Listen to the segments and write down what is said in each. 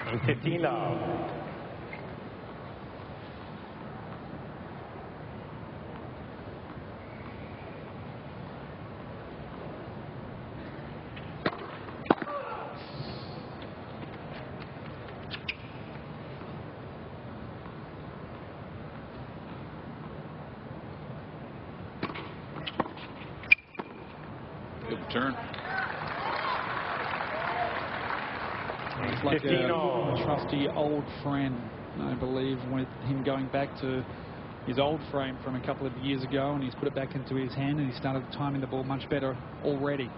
And 15 love. Good turn. It's like a trusty old friend, I believe, with him going back to his old frame from a couple of years ago, and he's put it back into his hand, and he started timing the ball much better already.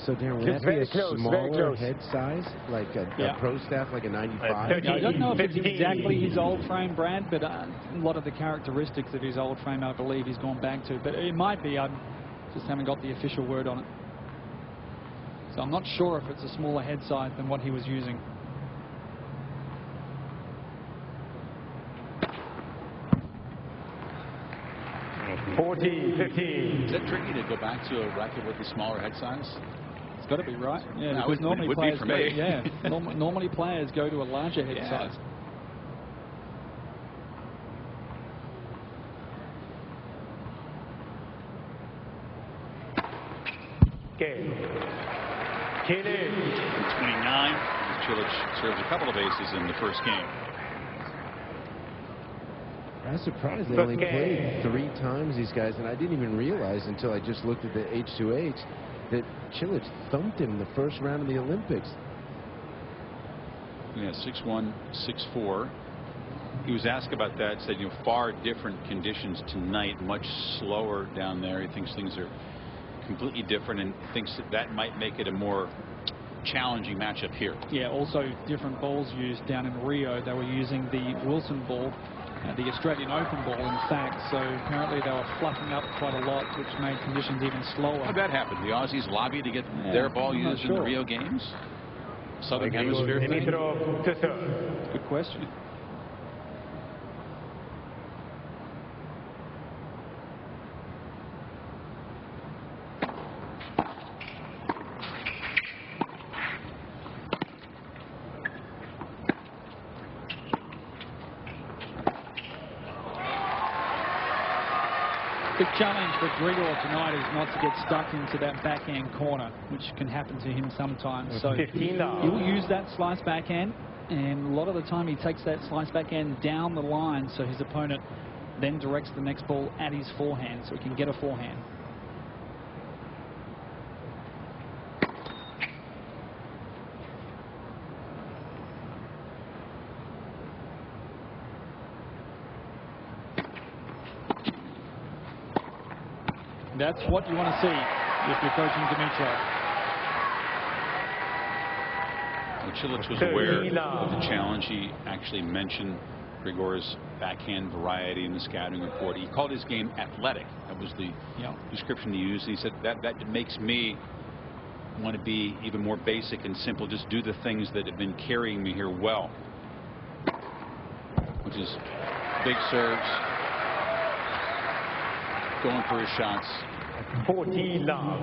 So, Darren, would that be a smaller head size, like a pro staff, like a 95? I don't know if it's exactly his old frame, Brad, but a lot of the characteristics of his old frame, I believe, he's gone back to. But it might be. I just haven't got the official word on it. So I'm not sure if it's a smaller head size than what he was using. Is that tricky to go back to a racket with a smaller head size? It's got to be, right? Yeah, no, because normally players go, yeah, normally players go to a larger head size. Game. Cilic. 29. Cilic serves a couple of aces in the first game. I was surprised they only played 3 times, these guys, and I didn't even realize until I just looked at the H2H that Cilic thumped him the first round of the Olympics. Yeah, 6'1", 6'4". He was asked about that, said, you know, far different conditions tonight, much slower down there. He thinks things are completely different and thinks that might make it a more challenging matchup here. Yeah, also different balls used down in Rio. They were using the Wilson ball, the Australian Open ball, in fact. So apparently they were fluffing up quite a lot, which made conditions even slower. How'd that happen? The Aussies lobbied to get their ball used in the Rio Games? Southern Hemisphere thing? Dimitrov. Good question. The challenge for Grigor tonight is not to get stuck into that backhand corner, which can happen to him sometimes. So he will use that slice backhand, and a lot of the time he takes that slice backhand down the line, so his opponent then directs the next ball at his forehand, so he can get a forehand. That's what you want to see if you're coaching Dimitrov. Well, Cilic was aware of the challenge. He actually mentioned Grigor's backhand variety in the scouting report. He called his game athletic. That was the description he used. He said that makes me want to be even more basic and simple. Just do the things that have been carrying me here well, which is big serves, going for his shots. 14 love.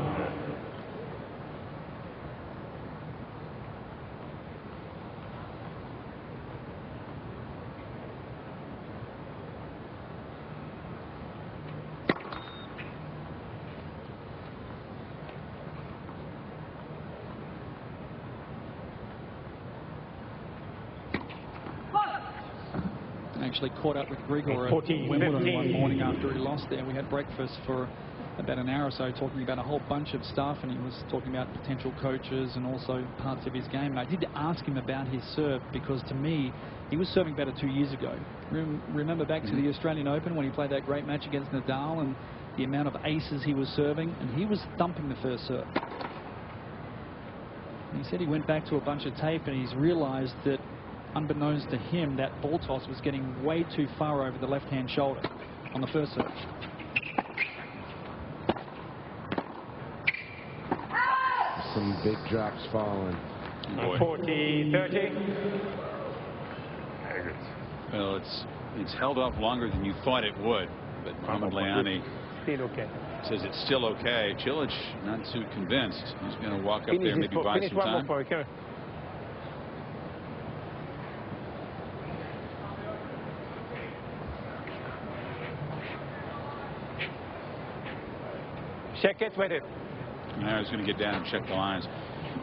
Actually caught up with Grigor at Wimbledon one morning after he lost there. We had breakfast for about an hour or so talking about a whole bunch of stuff, and he was talking about potential coaches and also parts of his game. And I did ask him about his serve, because to me he was serving better 2 years ago. Remember back to the Australian Open when he played that great match against Nadal and the amount of aces he was serving, and he was thumping the first serve. And he said he went back to a bunch of tape and he's realized that unbeknownst to him, that ball toss was getting way too far over the left-hand shoulder on the first serve. Some big drops falling. 40-30. Very good. Well, it's held off longer than you thought it would, but Mohamed Leani still okay. says it's still okay. Cilic not too convinced. He's going to walk up there, maybe buy some time. Check it with it. Now he's going to get down and check the lines.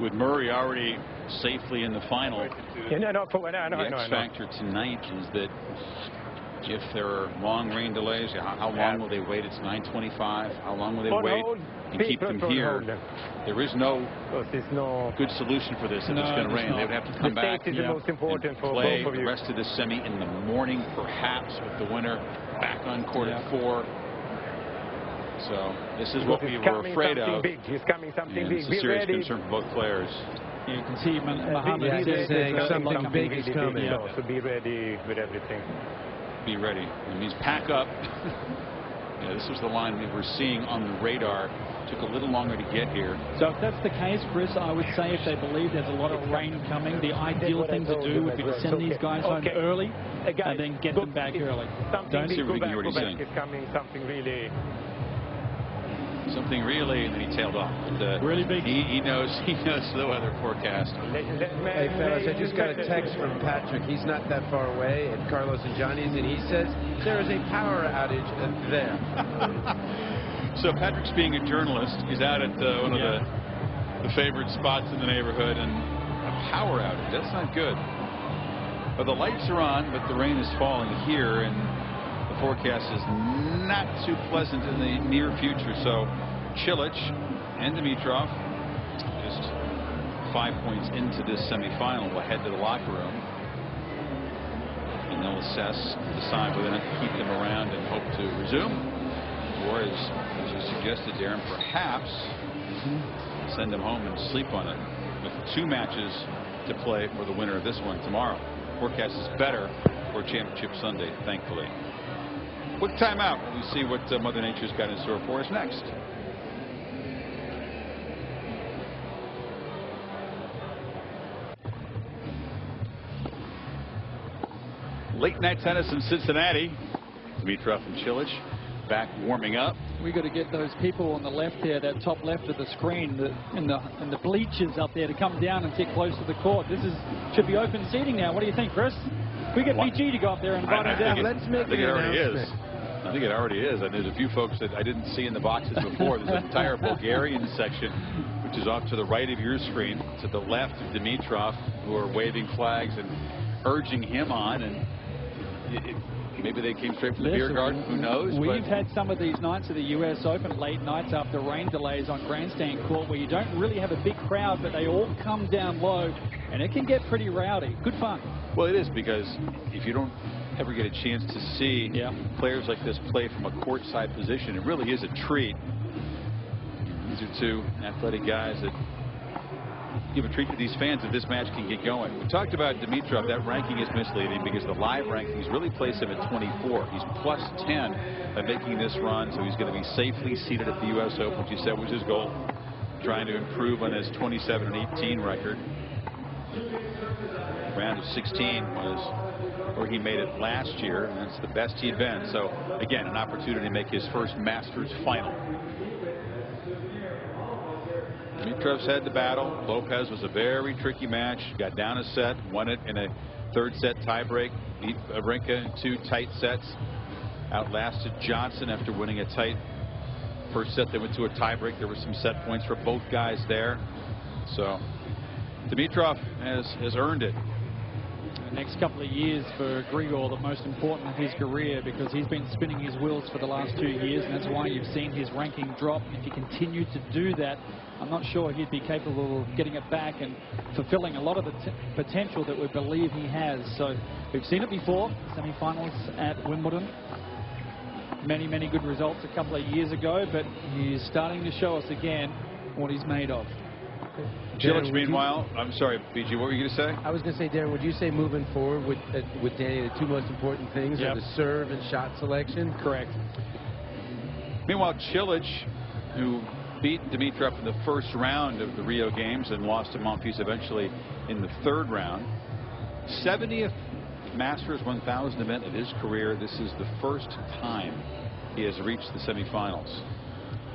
With Murray already safely in the final, the X factor tonight is that if there are long rain delays, how long will they wait? It's 9:25. How long will they wait and keep them here? There is no good solution for this if it's going to rain. They would have to come back the most important and play the rest of the semi in the morning, perhaps with the winner back on court at 4. So this is what we were afraid of. It's coming something big. It's a serious concern for both players. You can see Mohamed saying something big is coming. So be ready with everything. Be ready. It means pack up. Yeah, this was the line we were seeing on the radar. Took a little longer to get here. So if that's the case, Chris, I would say if they believe there's a lot of rain coming, the ideal thing to do would be to send these guys home early and then get them back early. Don't see what we can already see. It's coming something really. Something really, and then he tailed off. But, really big. He knows the weather forecast. Hey fellas, I just got a text from Patrick. He's not that far away at Carlos and Johnny's, and he says there is a power outage there. So Patrick's being a journalist. He's out at one of the favorite spots in the neighborhood, and a power outage. That's not good. But the lights are on, but the rain is falling here, and the forecast is not too pleasant in the near future. So Cilic and Dimitrov just 5 points into this semifinal will head to the locker room, and they'll decide whether or not to keep them around and hope to resume, or as you suggested, Darren, perhaps send them home and sleep on it with 2 matches to play for the winner of this one tomorrow. Forecast is better for Championship Sunday, thankfully. Quick timeout. We see what Mother Nature's got in store for us next. Late night tennis in Cincinnati. Dimitrov and Cilic back warming up. We got to get those people on the left there, that top left of the screen, and the bleachers up there to come down and sit close to the court. This should be open seating now. What do you think, Chris? We get PG to go up there and invite him down. Let's make it already is. I think it already is. And there's a few folks that I didn't see in the boxes before. There's an entire Bulgarian section, which is off to the right of your screen, to the left of Dimitrov, who are waving flags and urging him on. And maybe they came straight from the beer garden. Who knows? We've had some of these nights of the U.S. Open, late nights after rain delays on grandstand court, where you don't really have a big crowd, but they all come down low, and it can get pretty rowdy. Good fun. Well, it is, because if you don't ever get a chance to see players like this play from a courtside position, it really is a treat. These are 2 athletic guys that give a treat to these fans if this match can get going. We talked about Dimitrov. That ranking is misleading because the live rankings really place him at 24. He's plus 10 by making this run, so he's going to be safely seated at the U.S. Open, which he said was his goal, trying to improve on his 27 and 18 record. Round of 16 was where he made it last year, and that's the best he'd been. So again, an opportunity to make his first Masters final. Dimitrov's had the battle. Lopez was a very tricky match. Got down a set, won it in a 3rd set tiebreak. Beat Wawrinka in 2 tight sets. Outlasted Johnson after winning a tight first set. They went to a tiebreak. There were some set points for both guys there. So Dimitrov has earned it. The next couple of years for Grigor, the most important of his career, because he's been spinning his wheels for the last 2 years, and that's why you've seen his ranking drop. If he continued to do that, I'm not sure he'd be capable of getting it back and fulfilling a lot of the potential that we believe he has. So we've seen it before, semi-finals at Wimbledon. Many, many good results a couple of years ago, but he's starting to show us again what he's made of. Cilic, meanwhile, I'm sorry, BG, what were you going to say? I was going to say, Darren, would you say moving forward with Danny, the two most important things are the serve and shot selection? Correct. Meanwhile, Cilic, who beat Dimitrov in the first round of the Rio Games and lost to Monfils eventually in the third round. 70th Masters 1000 event of his career. This is the first time he has reached the semifinals.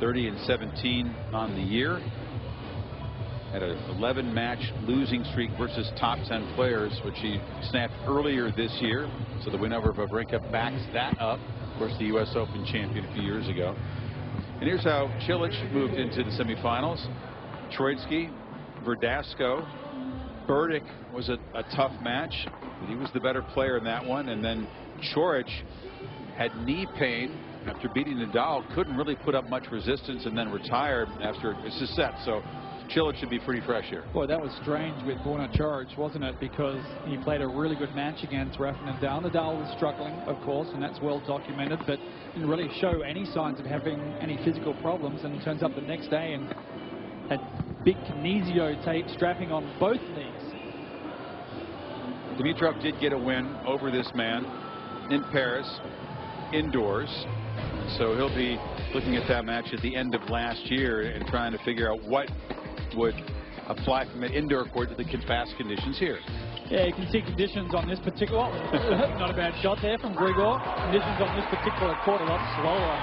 30-17 on the year. Had an 11-match losing streak versus top 10 players, which he snapped earlier this year. So the win over Wawrinka backs that up. Of course, the U.S. Open champion a few years ago. And here's how Cilic moved into the semifinals. Troitsky, Verdasco, Burdick was a tough match. He was the better player in that one. And then Coric had knee pain after beating Nadal. Couldn't really put up much resistance and then retired after a set. So Cilic should be pretty fresh here. Boy, that was strange with Borna Coric, wasn't it? Because he played a really good match against Rafa Nadal. Nadal was struggling, of course, and that's well documented, but didn't really show any signs of having any physical problems. And turns up the next day and had big kinesio tape strapping on both knees. Dimitrov did get a win over this man in Paris, indoors. So he'll be looking at that match at the end of last year and trying to figure out what would apply from an indoor court to the fast conditions here. Yeah, you can see conditions on this particular, not a bad shot there from Grigor. Conditions on this particular court a lot slower.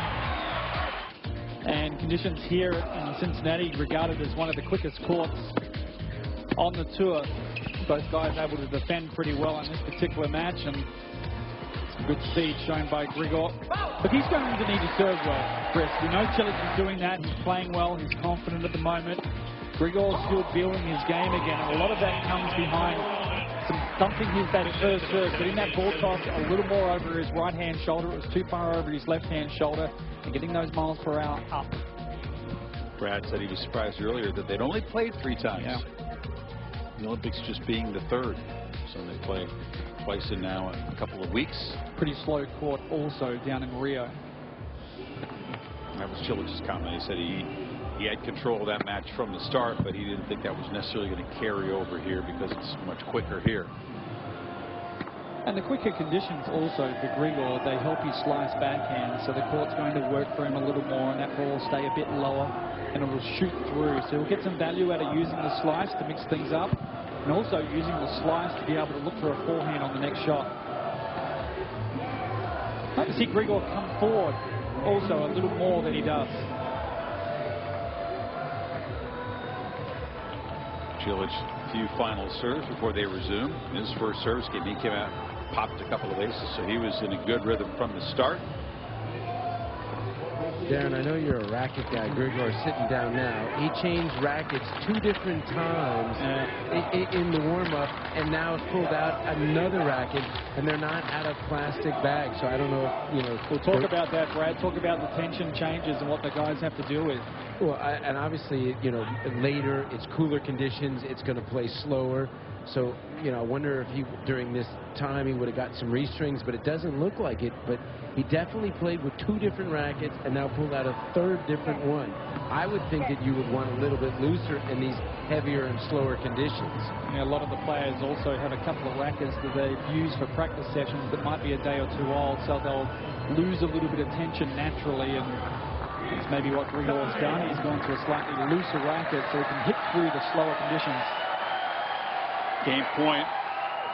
And conditions here in Cincinnati regarded as one of the quickest courts on the tour. Both guys able to defend pretty well on this particular match, and some good speed shown by Grigor. But he's going to need to serve well, Chris. We know Cilic is doing that. He's playing well. He's confident at the moment. Grigor's still building his game again, and a lot of that comes behind some thumping that first serve, getting that ball toss a little more over his right-hand shoulder. It was too far over his left-hand shoulder, and getting those miles per hour up. Brad said he was surprised earlier that they'd only played 3 times. Yeah. The Olympics just being the 3rd. So they play twice in now a couple of weeks. Pretty slow court also down in Rio. That was Cilic's comment. He said he had control of that match from the start, but he didn't think that was necessarily going to carry over here because it's much quicker here. And the quicker conditions also for Grigor, they help his slice backhand, so the court's going to work for him a little more, and that ball will stay a bit lower, and it will shoot through. So he'll get some value out of using the slice to mix things up, and also using the slice to be able to look for a forehand on the next shot. I'd like to see Grigor come forward also a little more than he does. Cilic, a few final serves before they resume. In his first service game, he came out, popped a couple of aces, so he was in a good rhythm from the start. Darren, I know you're a racket guy. Grigor sitting down now. He changed rackets 2 different times in the warm-up, and now it's pulled out another racket, and they're not out of plastic bags. So I don't know if, you know. We'll talk about that, Brad. Talk about the tension changes and what the guys have to deal with. Well, and obviously, you know, later it's cooler conditions. It's going to play slower. So, you know, I wonder if he, during this time, he would have got some restrings, but it doesn't look like it. But he definitely played with 2 different rackets and now pulled out a 3rd different one. I would think that you would want a little bit looser in these heavier and slower conditions. Yeah, a lot of the players also have a couple of rackets that they've used for practice sessions that might be a day or 2 old, so they'll lose a little bit of tension naturally, and that's maybe what Grigor's done. He's gone to a slightly looser racket so he can hit through the slower conditions. Game point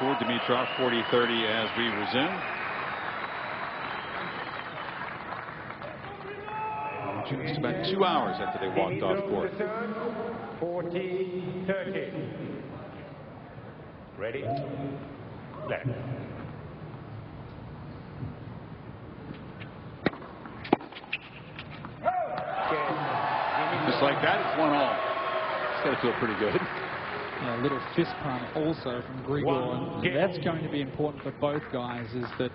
for Dimitrov, 40-30 as we resume. Just about 2 hours after they walked off court. 40-30. Ready? Left. Just like that, it's 1-all. It's got to feel pretty good. Yeah, a little fist pump also from Grigor, and that's going to be important for both guys, is that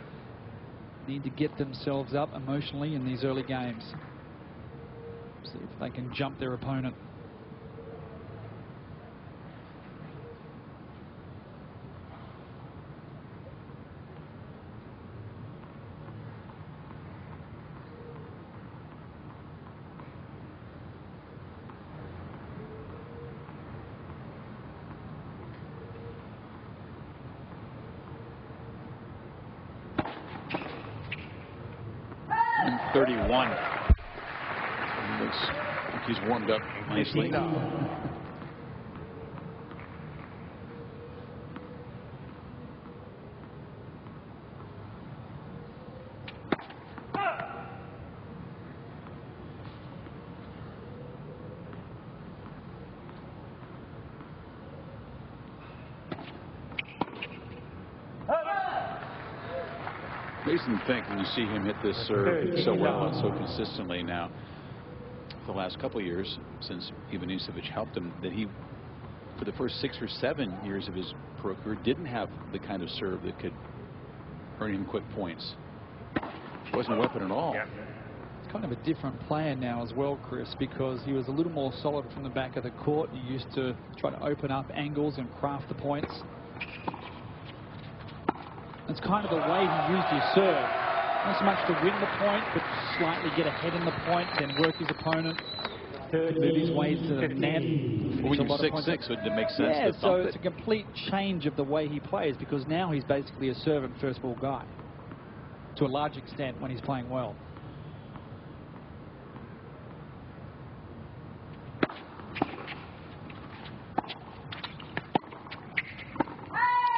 they need to get themselves up emotionally in these early games. See if they can jump their opponent. 31. He looks like he's warmed up nicely. Amazing thing when you see him hit this serve so well and so consistently now. The last couple of years since Ivanisevic helped him, that he, for the first 6 or 7 years of his pro career, didn't have the kind of serve that could earn him quick points. It wasn't a weapon at all. It's kind of a different player now as well, Chris, because he was a little more solid from the back of the court. He used to try to open up angles and craft the points. It's kind of the way he used his serve. Not so much to win the point, but slightly get ahead in the point, then work his opponent, move his way to the net. Well, when you're 6'6", it makes sense to so thump it's a complete change of the way he plays, because now he's basically a serve and first ball guy to a large extent when he's playing well.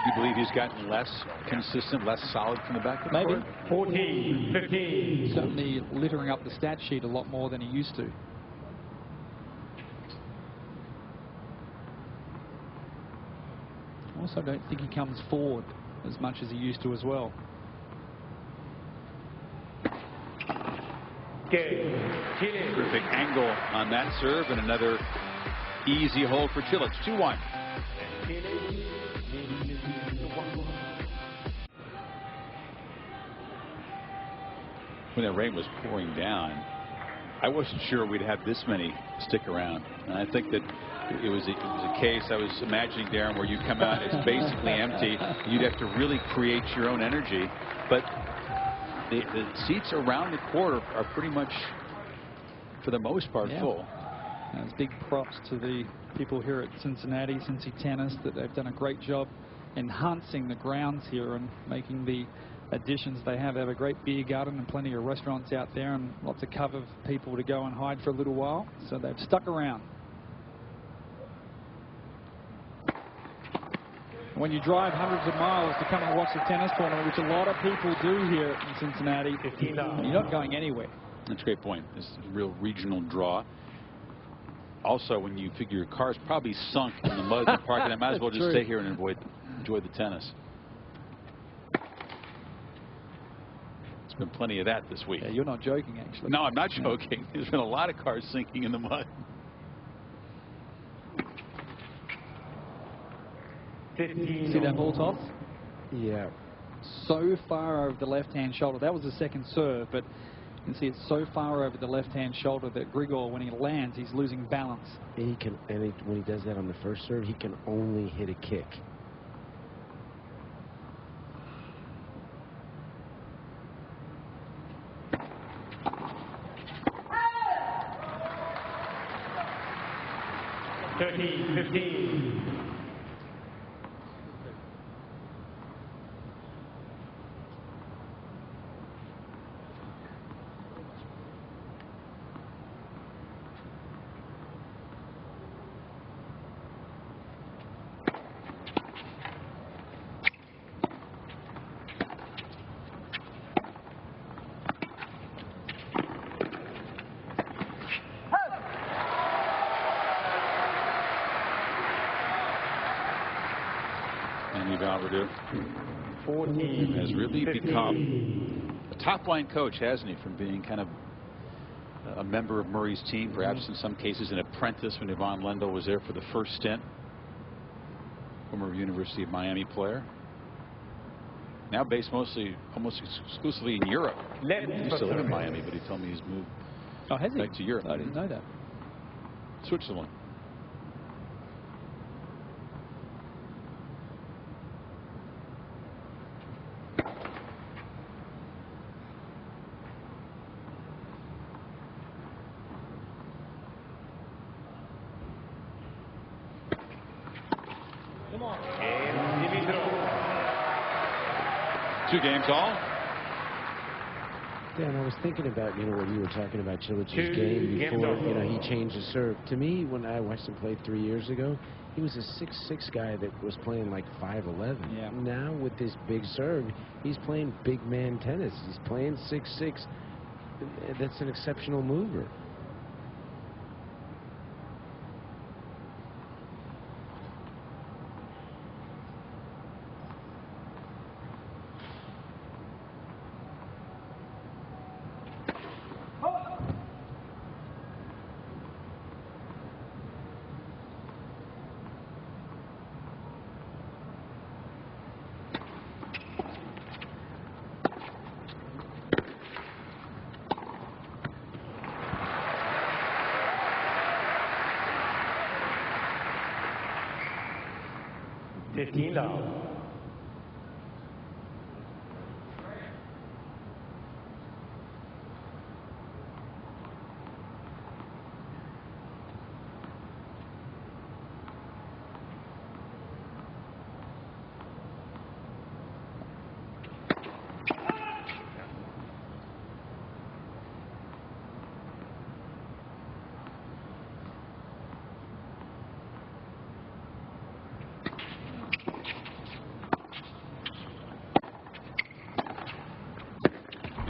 Do you believe he's gotten less consistent, less solid from the back of the court? 14, 15. Certainly littering up the stat sheet a lot more than he used to. Also, don't think he comes forward as much as he used to as well. Terrific angle on that serve, and another easy hold for Cilic. 2-1. When that rain was pouring down, I wasn't sure we'd have this many stick around. And I think that it was a case, I was imagining, Darren, where you come out, it's basically empty. You'd have to really create your own energy. But the seats around the court are pretty much, for the most part, full. That's big props to the people here at Cincinnati, Cincy Tennis, that they've done a great job enhancing the grounds here and making the additions they have. They have a great beer garden and plenty of restaurants out there and lots of cover for people to go and hide for a little while. So they've stuck around. When you drive hundreds of miles to come and watch the tennis tournament, which a lot of people do here in Cincinnati, you're not going anywhere. That's a great point. This is a real regional draw. Also, when you figure your car's probably sunk in the mud in the parking, I might as well just stay here and enjoy the tennis. There's been plenty of that this week. Yeah, you're not joking, actually. No, I'm not joking. There's been a lot of cars sinking in the mud. See that ball toss? Yeah. So far over the left-hand shoulder. That was the second serve, but you can see it's so far over the left-hand shoulder that Grigor, when he lands, he's losing balance. He can, and when he does that on the first serve, he can only hit a kick. Has really become a top-line coach, hasn't he, from being kind of a member of Murray's team, perhaps in some cases an apprentice when Yvonne Lendl was there for the first stint. Former University of Miami player. Now based mostly, almost exclusively in Europe. He used to live in Miami, but he told me he's moved back to Europe. I didn't know that. Switzerland. Dimitrov. 2 games all. Dan, I was thinking about, when you were talking about Cilic's game before, he changed his serve. To me, when I watched him play 3 years ago, he was a 6'6" guy that was playing like 5'11". Yeah. Now with this big serve, he's playing big man tennis. He's playing 6'6". That's an exceptional mover.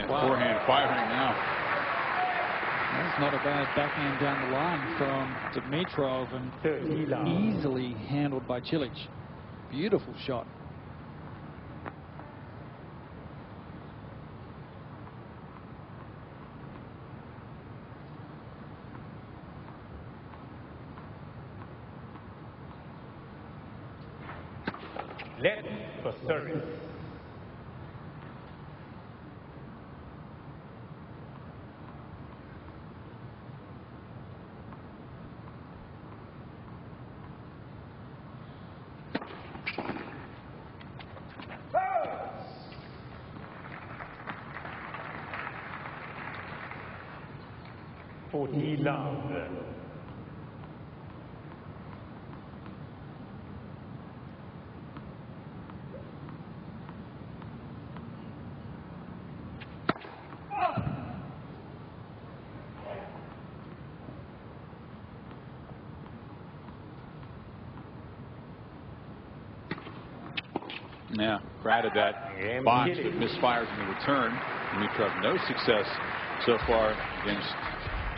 Forehand firing now. That's not a bad backhand down the line from Dimitrov, and easily handled by Cilic. Beautiful shot. Left for service. Yeah, granted that box that misfires in the return. Dimitrov, no success so far against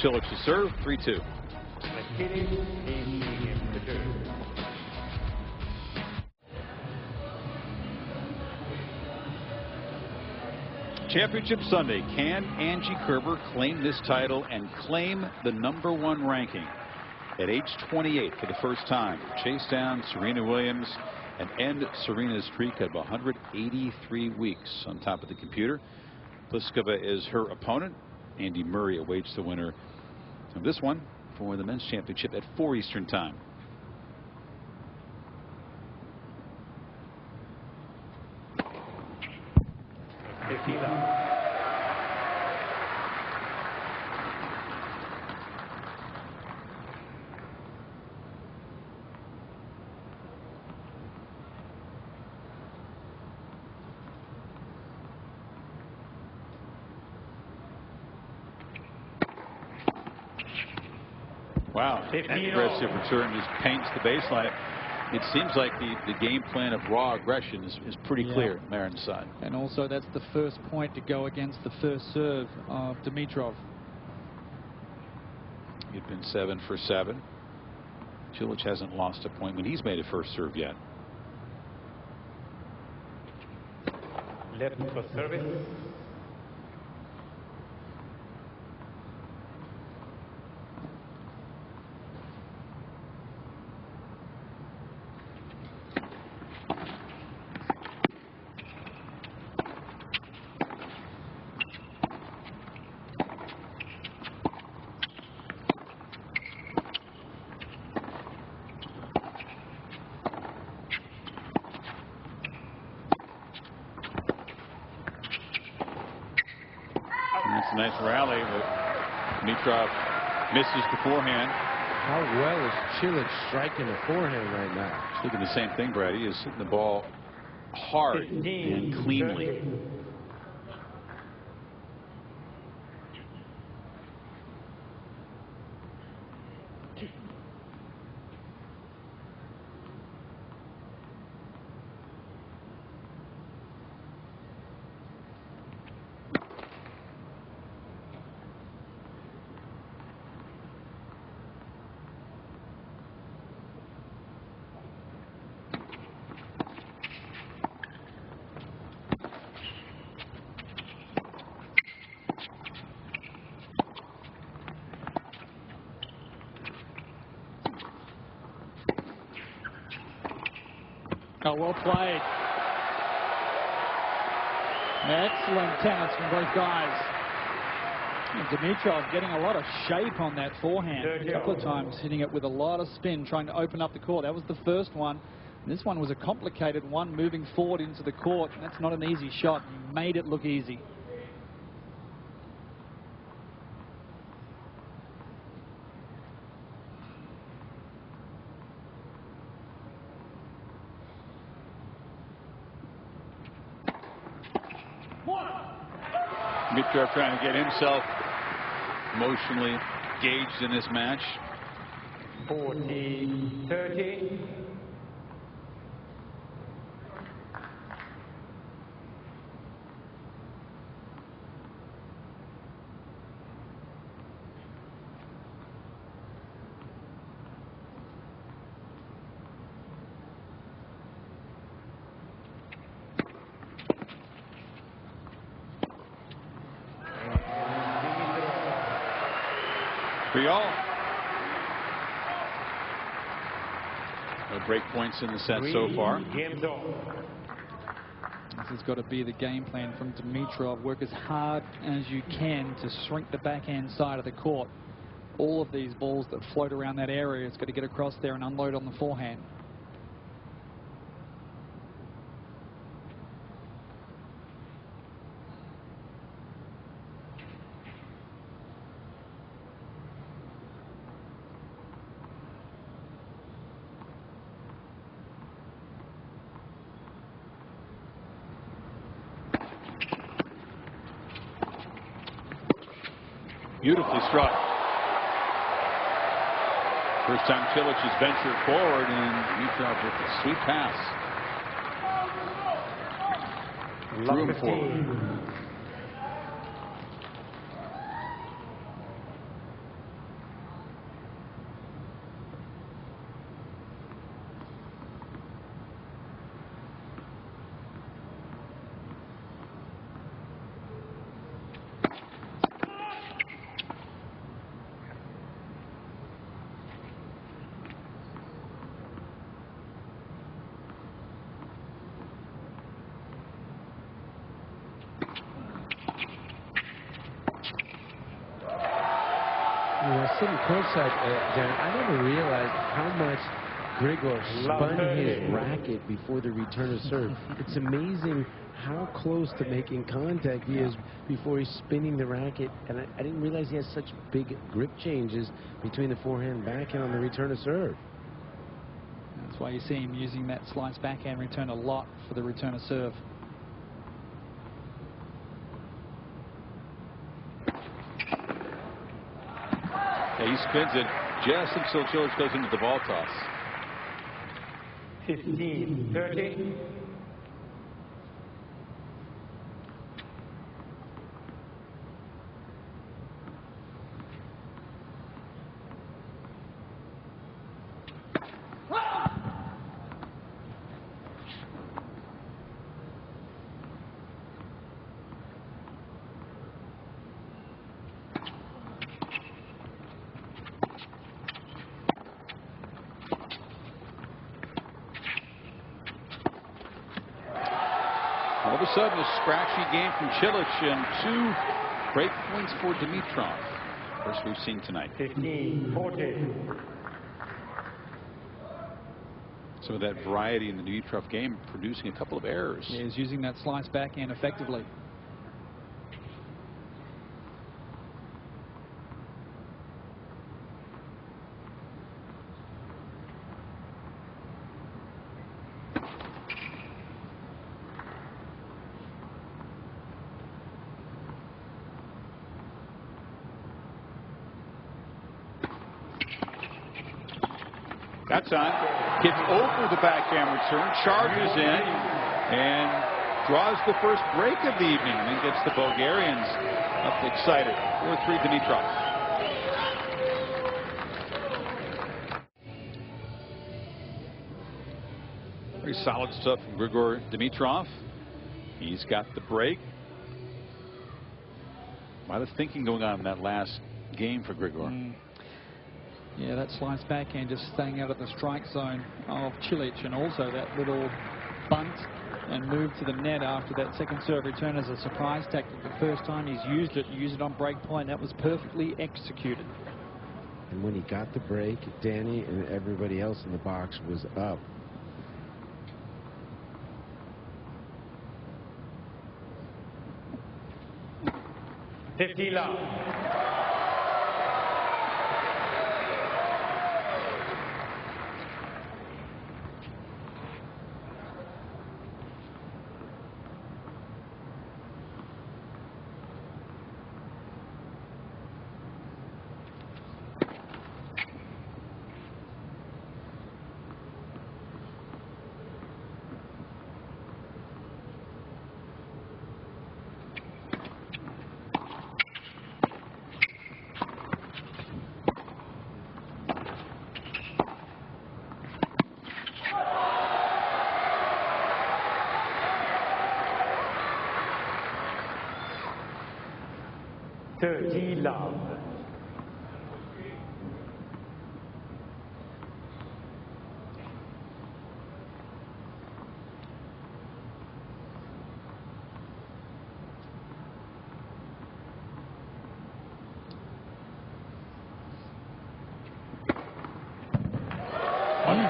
Cilic's serve. 3-2. Championship Sunday. Can Angie Kerber claim this title and claim the #1 ranking at age 28 for the first time? Chase down Serena Williams and end Serena's streak of 183 weeks on top of the computer. Pliskova is her opponent. Andy Murray awaits the winner of this one for the men's championship at 4 Eastern time. Wow, that aggressive return just paints the baseline. It seems like the game plan of raw aggression is pretty clear on Marin's side. And also that's the first point to go against the first serve of Dimitrov. He'd been 7 for 7. Cilic hasn't lost a point when he's made a first serve yet. Left for service. That's a nice rally, but Dimitrov misses the forehand. How well is Cilic striking the forehand right now? Thinking the same thing, Brad. He is hitting the ball hard and cleanly. Oh, well played. Excellent tennis from both guys. And Dimitrov getting a lot of shape on that forehand. A couple of times hitting it with a lot of spin, trying to open up the court. That was the first one. This one was a complicated one, moving forward into the court. That's not an easy shot. He made it look easy. Dimitrov trying to get himself emotionally engaged in this match. 40-30. All. No break points in the set so far. This has got to be the game plan from Dimitrov. Work as hard as you can to shrink the backhand side of the court. All of these balls that float around that area, it's got to get across there and unload on the forehand. Beautifully struck. First time Cilic has ventured forward, and Dimitrov with a sweet pass. Drew him forward. Sitting courtside, Darren, I never realized how much Grigor spun his racket before the return of serve. It's amazing how close to making contact he is before he's spinning the racket. And I didn't realize he has such big grip changes between the forehand and backhand on the return of serve. That's why you see him using that slice backhand return a lot for the return of serve. He spins it just until Cilic goes into the ball toss. 15-30. All of a sudden, a scratchy game from Cilic and 2 break points for Dimitrov. First we've seen tonight. 15-40. Some of that variety in the Dimitrov game, producing a couple of errors. Yeah, he's using that slice backhand effectively. That's on. Gets over the backhand return, charges in, and draws the first break of the evening, and then gets the Bulgarians up excited. 4-3 Dimitrov. Very solid stuff from Grigor Dimitrov. He's got the break. A lot of thinking going on in that last game for Grigor. Yeah, that slice backhand just staying out of the strike zone of Cilic, and also that little bunt and move to the net after that second serve return as a surprise tactic. The first time he's used it on break point. That was perfectly executed. And when he got the break, Danny and everybody else in the box was up. $50 love. $30 love.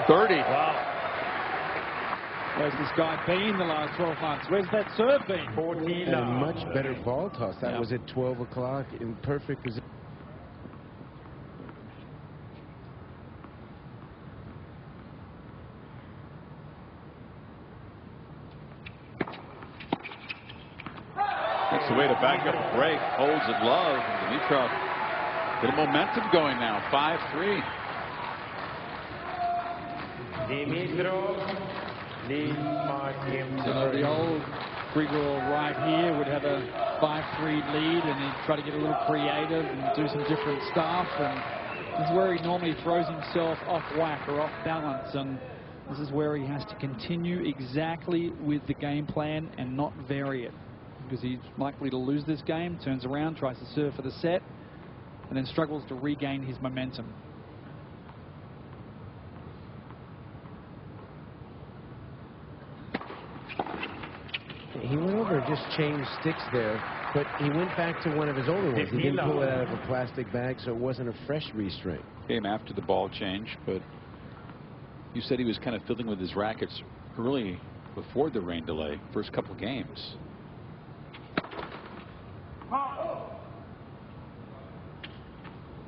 Wow. Where's this guy been the last 12 months? Where's that serve been? 40 And a love. much better ball toss. That Yeah. was at 12 o'clock in perfect position. That's the way to back up a break. Holds it low. Dimitrov. Little momentum going now. 5-3. Dimitrov leads my game. The old Grigor right here would have a 5-3 lead, and he'd try to get a little creative and do some different stuff. And this is where he normally throws himself off whack or off balance. And this is where he has to continue exactly with the game plan and not vary it, because he's likely to lose this game. Turns around, tries to serve for the set, and then struggles to regain his momentum. He went over and just changed sticks there, but he went back to one of his older ones. He didn't pull it out of a plastic bag, so it wasn't a fresh restring. Came after the ball change, but you said he was kind of fiddling with his rackets early before the rain delay, first couple games.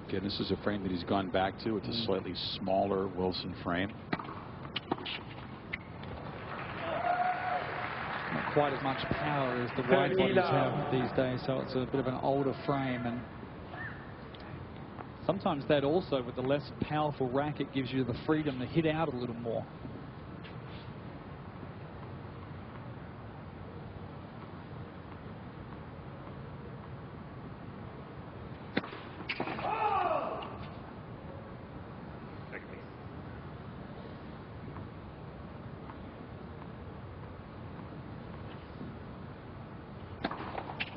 Again, this is a frame that he's gone back to. It's a slightly smaller Wilson frame. Not quite as much power as the wide bodies have these days, so it's a bit of an older frame. And sometimes that also, with the less powerful racket, gives you the freedom to hit out a little more.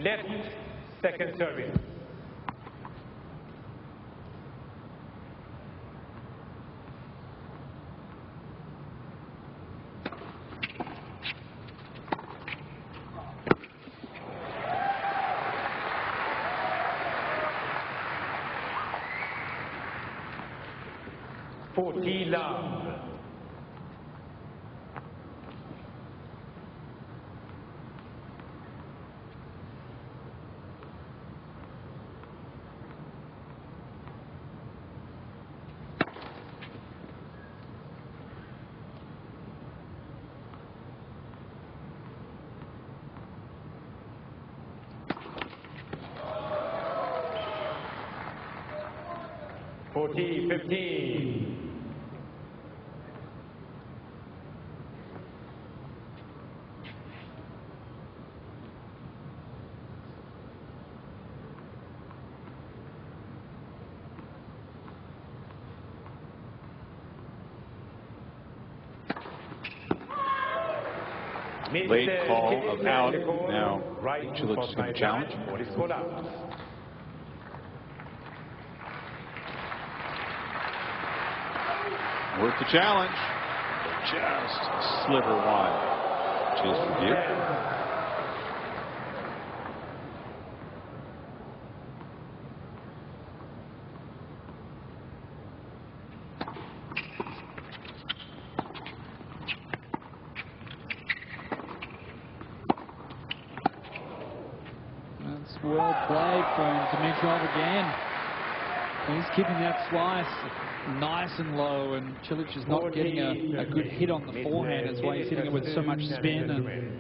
Left, second service. $40 love. $40-15. Late call of out. Now, Right, Cilic's going to challenge. What is called out? Worth the challenge. Just a sliver wide. Cheers for you. That's well played from Dimitrov again. He's keeping that slice nice and low, and Cilic is not getting a good hit on the forehand. That's why he's hitting it with so much spin, and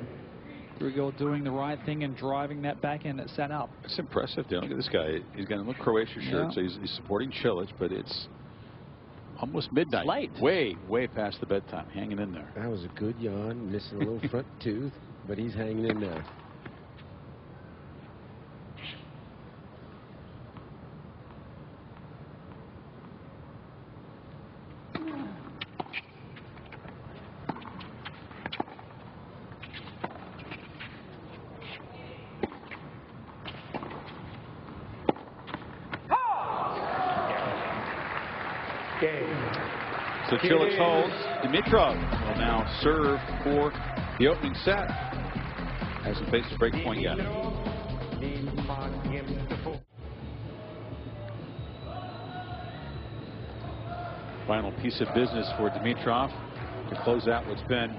Grigor doing the right thing and driving that backhand that sat up. It's impressive. Look at this guy. He's got a little Croatia shirt, so he's supporting Cilic, but it's almost midnight. It's late. Way past the bedtime. Hanging in there. That was a good yawn, missing a little front tooth, but he's hanging in there. So Cilic holds. Dimitrov will now serve for the opening set. Hasn't faced a break point yet. Final piece of business for Dimitrov to close out what's been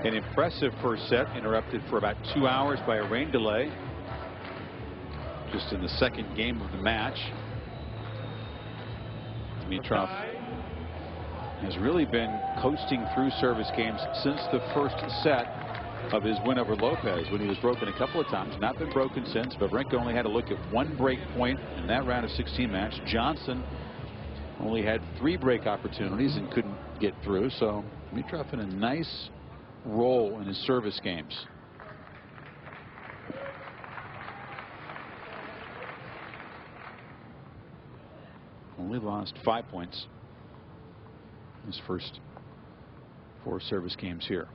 an impressive first set, interrupted for about 2 hours by a rain delay just in the second game of the match. Dimitrov has really been coasting through service games since the first set of his win over Lopez, when he was broken a couple of times. Not been broken since. Wawrinka only had to look at 1 break point in that round of 16 match. Johnson only had 3 break opportunities and couldn't get through. So Dimitrov in a nice role in his service games. Only lost 5 points his first 4 service games here.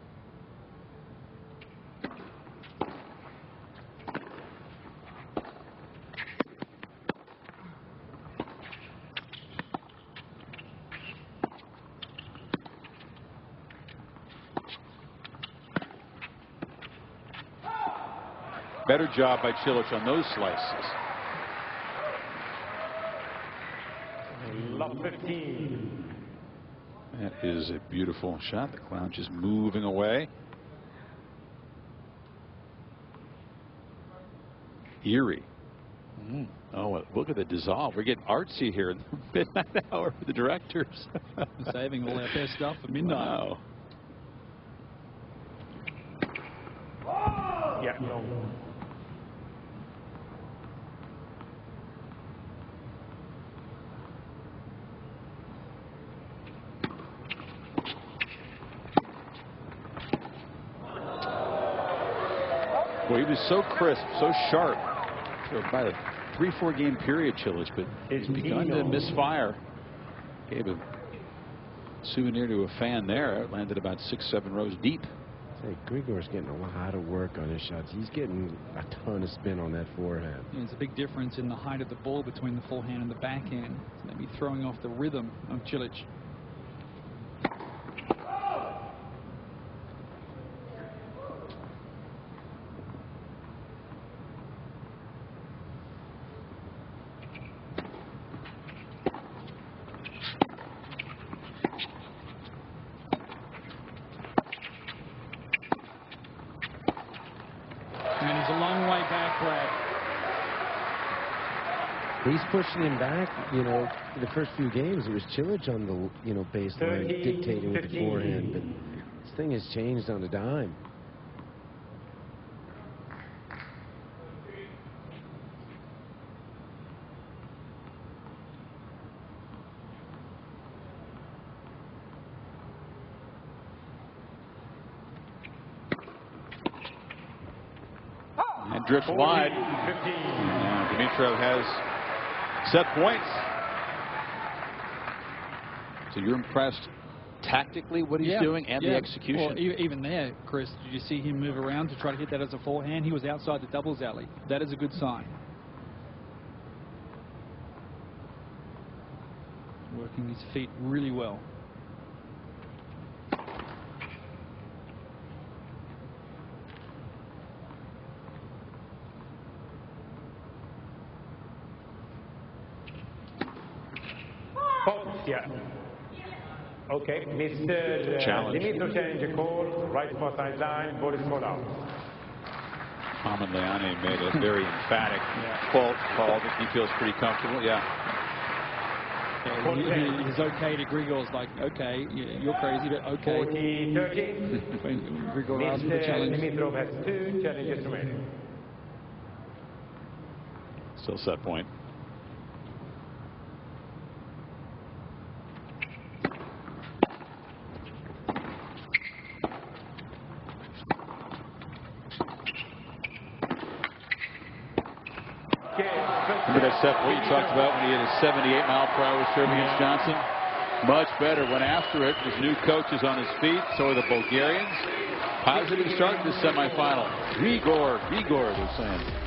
Better job by Cilic on those slices. Love 15. That is a beautiful shot. The cloud just moving away. Eerie. Oh, look at the dissolve. We're getting artsy here in the midnight hour for the directors. Saving all our best stuff for midnight. Wow. Yeah, no. Well, he was so crisp, so sharp for about a 3-4 game period, Cilic, but he's begun to misfire. Gave a souvenir to a fan there. It landed about 6-7 rows deep. Say, Grigor's getting a lot of work on his shots. He's getting a ton of spin on that forehand. There's a big difference in the height of the ball between the forehand and the backhand. It's maybe throwing off the rhythm of Cilic. And he's a long way back, Brad. He's pushing him back. You know, the first few games, it was Cilic on the, baseline dictating with the forehand. But this thing has changed on a dime. And drifts wide. Now Dimitrov has set points. So you're impressed tactically what he's doing and the execution. Well, even there, Chris, did you see him move around to try to hit that as a forehand? He was outside the doubles alley. That is a good sign. Working his feet really well. Yeah. Okay, Mr. Dimitrov challenge call, right for sideline, ball is called out. Mohamed Leone made a very emphatic call that he feels pretty comfortable. Yeah. He's okay to Grigor's like, okay, you're crazy, but okay. 40-30. Grigor asked for the challenge. Dimitrov has 2 challenges remaining. Still set point. Remember that set point you talked about when he had a 78-mile-per-hour serve against Johnson? Much better. Went after it. His new coach is on his feet. So are the Bulgarians. Positive start to the semifinal. Grigor, they're saying.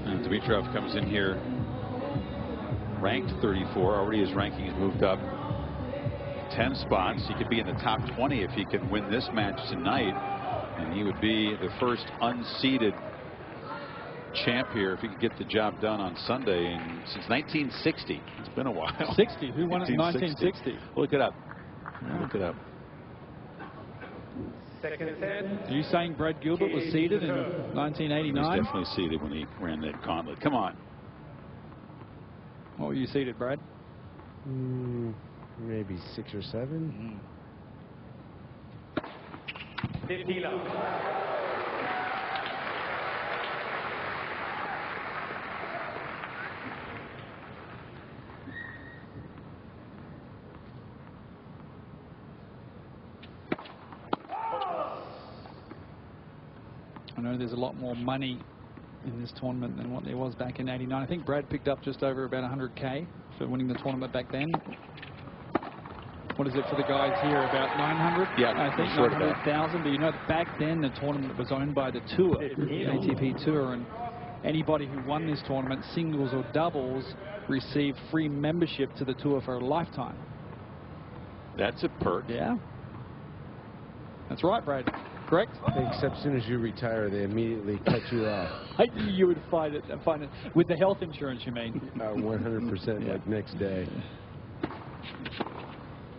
And Dimitrov comes in here ranked 34. Already his ranking has moved up 10 spots. He could be in the top 20 if he can win this match tonight. And he would be the first unseeded champ here if he could get the job done on Sunday. And since 1960, it's been a while. 60? Who won it in 1960? Look it up. Look it up. Second set. Are you saying Brad Gilbert was seeded in 1989? He was definitely seeded when he ran that gauntlet. Come on. What were you seeded, Brad? Maybe 6 or 7. 50 love. I know there's a lot more money in this tournament than what there was back in '89. I think Brad picked up just over about 100K for winning the tournament back then. What is it for the guys here? About 900? Yeah, I think 900,000. But you know, back then the tournament was owned by the tour, the ATP Tour, and anybody who won this tournament, singles or doubles, received free membership to the tour for a lifetime. That's a perk. Yeah. That's right, Brad. Correct? Except as soon as you retire, they immediately cut you off. I knew you would find it with the health insurance, you mean? 100%, like next day.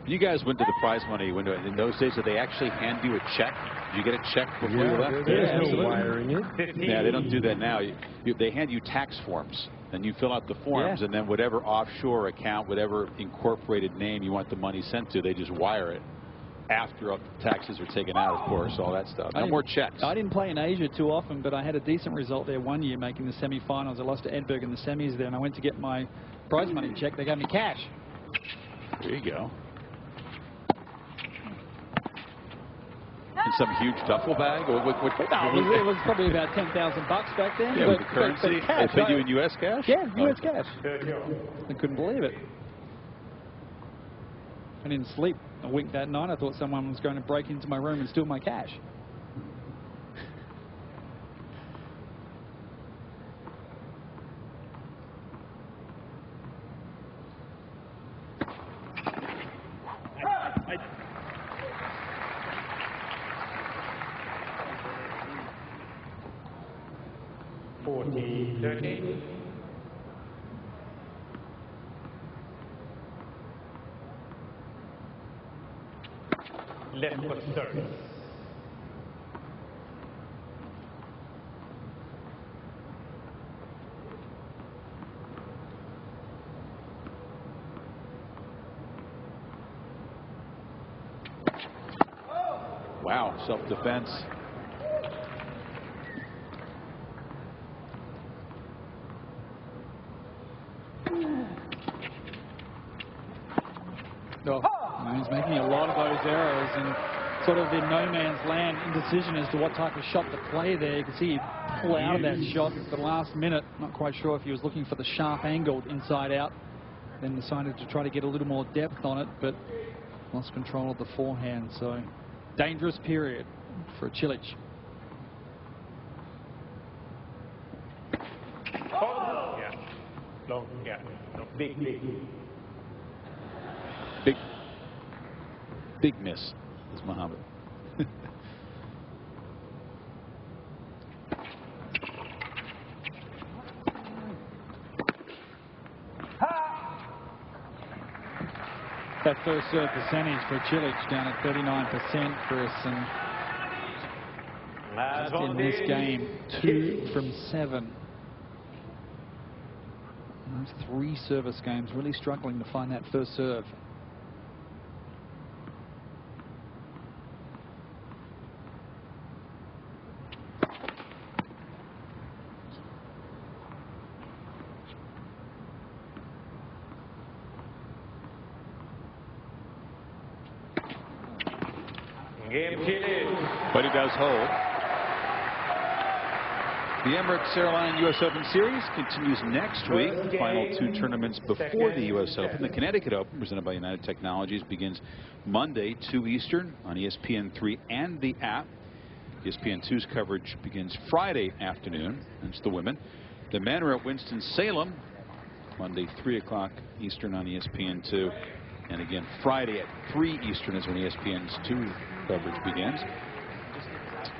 You guys went to the prize money window. In those days, did they actually hand you a check? Did you get a check before you left? There's no wiring it. Yeah, they don't do that now. They hand you tax forms, and you fill out the forms, and then whatever offshore account, whatever incorporated name you want the money sent to, they just wire it. After taxes are taken out, of course, all that stuff. No more checks. I didn't play in Asia too often, but I had a decent result there one year, making the semi-finals. I lost to Edberg in the semis there, and I went to get my prize money check. They gave me cash. There you go. In some huge duffel bag? Or what it was probably about $10,000 back then. Yeah, with the currency? They paid you in U.S. cash? Yeah, U.S. cash. I couldn't believe it. I didn't sleep a wink that night. I thought someone was going to break into my room and steal my cash. Left foot service. Wow, self-defense. He's making a lot of those errors and sort of in no man's land, indecision as to what type of shot to play there. You can see he pull out of that shot at the last minute. Not quite sure if he was looking for the sharp angle inside out. Then decided to try to get a little more depth on it, but lost control of the forehand. So dangerous period for Cilic. Yeah. No, big. Big miss is Muhammad. That first serve percentage for Cilic down at 39%, Chris, and in this game, 2 from 7. Those 3 service games, really struggling to find that first serve. Game Cilic. But he does hold. The Emirates Airline U.S. Open Series continues next week. The final 2 tournaments before the U.S. Open. The Connecticut Open, presented by United Technologies, begins Monday, 2 Eastern on ESPN3 and the app. ESPN2's coverage begins Friday afternoon. That's the women. The men are at Winston-Salem, Monday, 3 o'clock Eastern on ESPN2. And again, Friday at 3 Eastern is when ESPN's 2 coverage begins.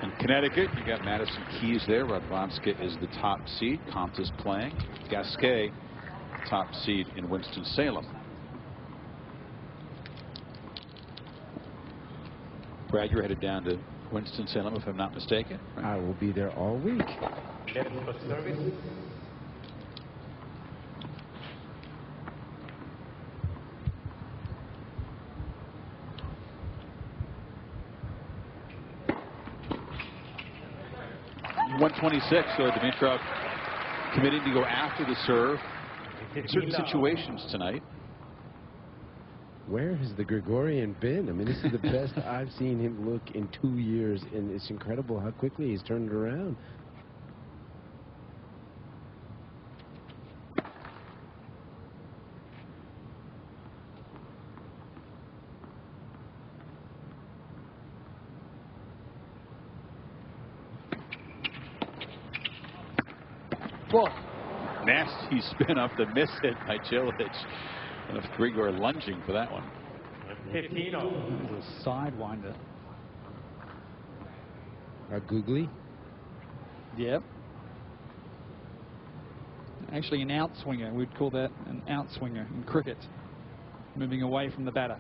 In Connecticut, you got Madison Keys there. Radwanska is the top seed. Comte's playing. Gasquet, top seed in Winston-Salem. Brad, you're headed down to Winston-Salem, if I'm not mistaken. Right? I will be there all week. Left for service. .126, so Dimitrov committing to go after the serve in certain situations tonight. Where has the Grigorian been? I mean, this is the best I've seen him look in 2 years, and it's incredible how quickly he's turned it around. Whoa. Nasty spin off the miss hit by Cilic. And Grigor lunging for that one. 15 off. It was a sidewinder. Googly? Yep. Actually an outswinger. We'd call that an outswinger in cricket. Moving away from the batter.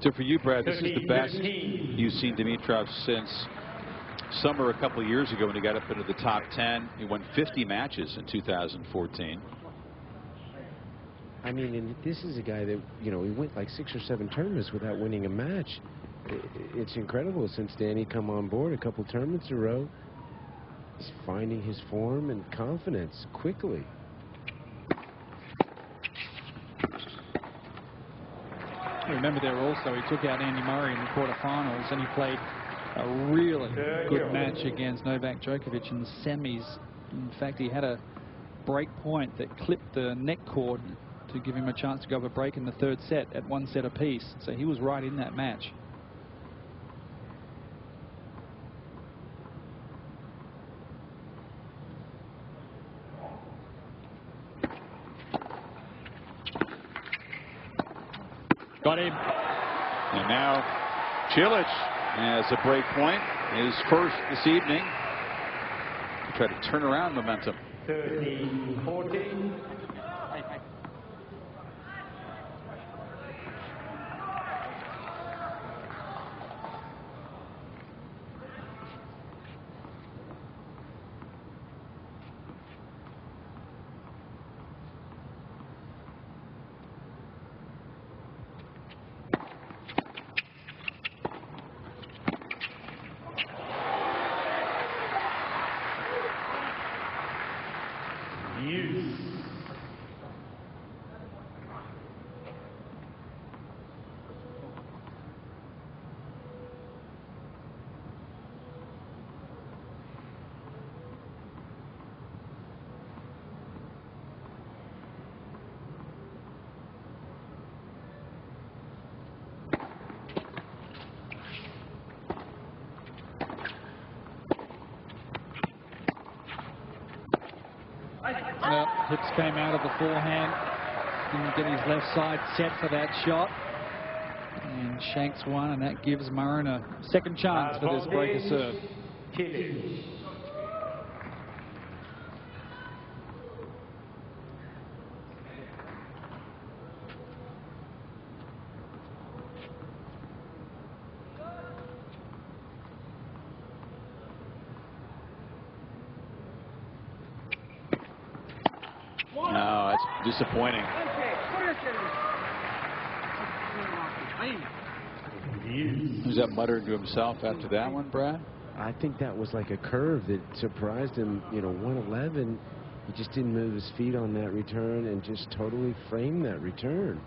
So for you, Brad, this is the best you've seen Dimitrov since summer a couple of years ago when he got up into the top 10. He won 50 matches in 2014. I mean, and this is a guy that, you know, he went like 6 or 7 tournaments without winning a match. It's incredible since Danny come on board a couple tournaments in a row. He's finding his form and confidence quickly. Remember there also, he took out Andy Murray in the quarterfinals, and he played a really good match against Novak Djokovic in the semis. In fact, he had a break point that clipped the neck cord to give him a chance to go over break in the 3rd set at 1 set apiece. So he was right in that match. Got him. And now Cilic has a break point, his first this evening. To try to turn around momentum. 13-14. Hips came out of the forehand. Didn't get his left side set for that shot. And shanks one, and that gives Marin a second chance for this breaker serve. Cilic. No, that's disappointing. Was that muttering to himself after that one, Brad? I think that was like a curve that surprised him. 111. He just didn't move his feet on that return and just totally framed that return.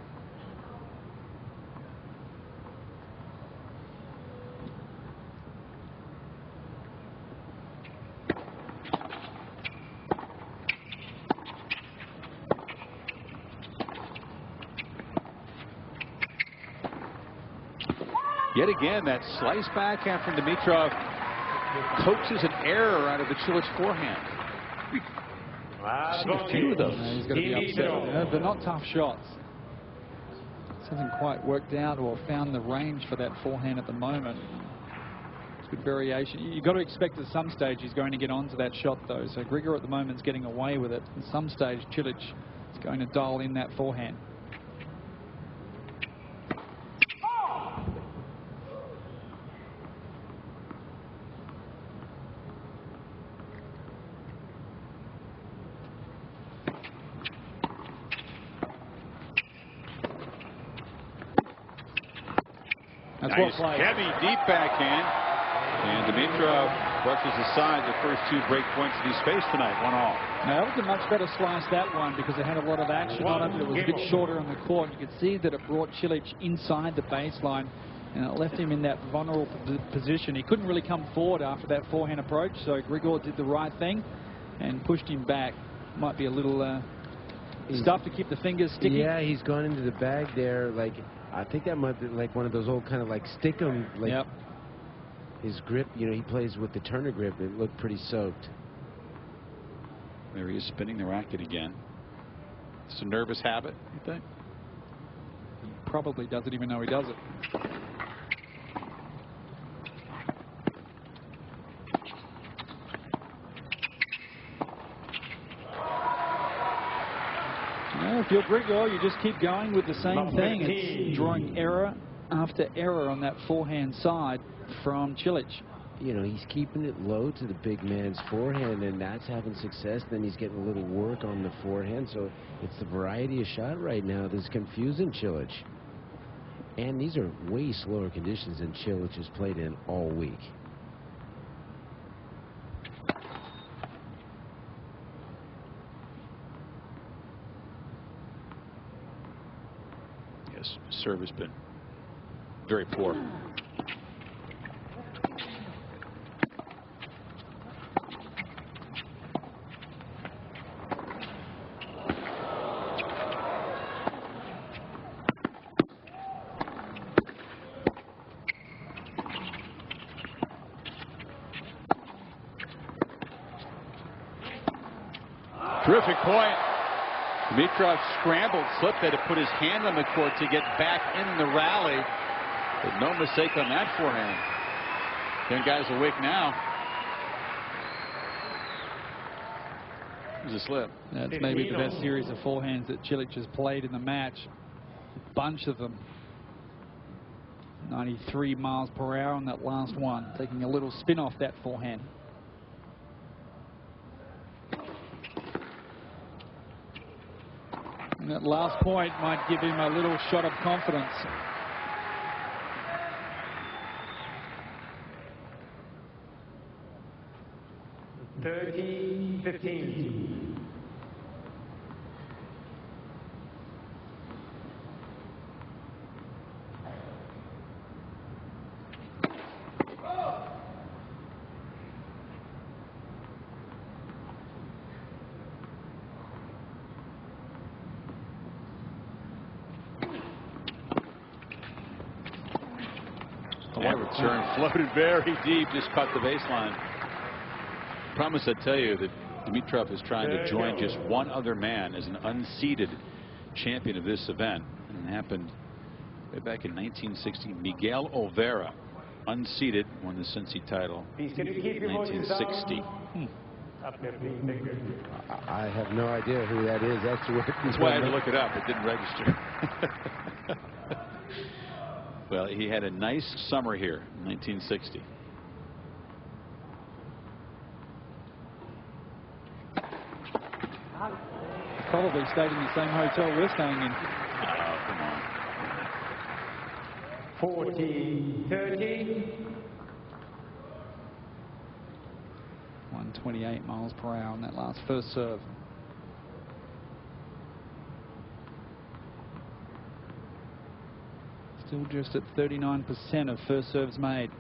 Yet again, that slice backhand from Dimitrov coaxes an error out of the Cilic forehand. See a few of those. He's going to be upset. They're not tough shots. This hasn't quite worked out or found the range for that forehand at the moment. It's good variation. You've got to expect at some stage he's going to get onto that shot, though. So Grigor at the moment is getting away with it. At some stage, Cilic is going to dial in that forehand. Nice heavy deep backhand, and Dimitrov brushes aside the first two break points that he's faced tonight. 1-all. Now, that was a much better slice, that one, because it had a lot of action on it. It was a bit shorter on the court. You could see that it brought Cilic inside the baseline, and it left him in that vulnerable position. He couldn't really come forward after that forehand approach, so Grigor did the right thing and pushed him back. Might be a little stuff to keep the fingers sticky. Yeah, he's gone into the bag there. Like, I think that might be like one of those old kind of like stick 'em. Like, yep. His grip, he plays with the Turner grip. It looked pretty soaked. There he is spinning the racket again. It's a nervous habit, you think? He probably doesn't even know he does it. If you're Grigor, you just keep going with the same thing. It's drawing error after error on that forehand side from Cilic. He's keeping it low to the big man's forehand, and that's having success. Then he's getting a little work on the forehand, so it's the variety of shot right now that's confusing Cilic. And these are way slower conditions than Cilic has played in all week. Yes, serve has been very poor. Terrific point. Dimitrov scrambled, slipped, had to put his hand on the court to get back in the rally. But no mistake on that forehand. 10 guys awake now. It was a slip. That's maybe the best series of forehands that Cilic has played in the match. A bunch of them. 93 miles per hour on that last one. Taking a little spin off that forehand. And that last point might give him a little shot of confidence. (30-15). That return floated very deep, just caught the baseline. Promise I tell you that Dimitrov is trying to join just one other man as an unseeded champion of this event. And it happened way back in 1960. Miguel Olvera, unseeded, won the Cincy title in 1960. I have no idea who that is. That's why I had to look it up. It didn't register. Well, he had a nice summer here in 1960. Probably stayed in the same hotel we're staying in. Oh, come on. 40-30. 128 miles per hour on that last first serve. Still just at 39% of first serves made.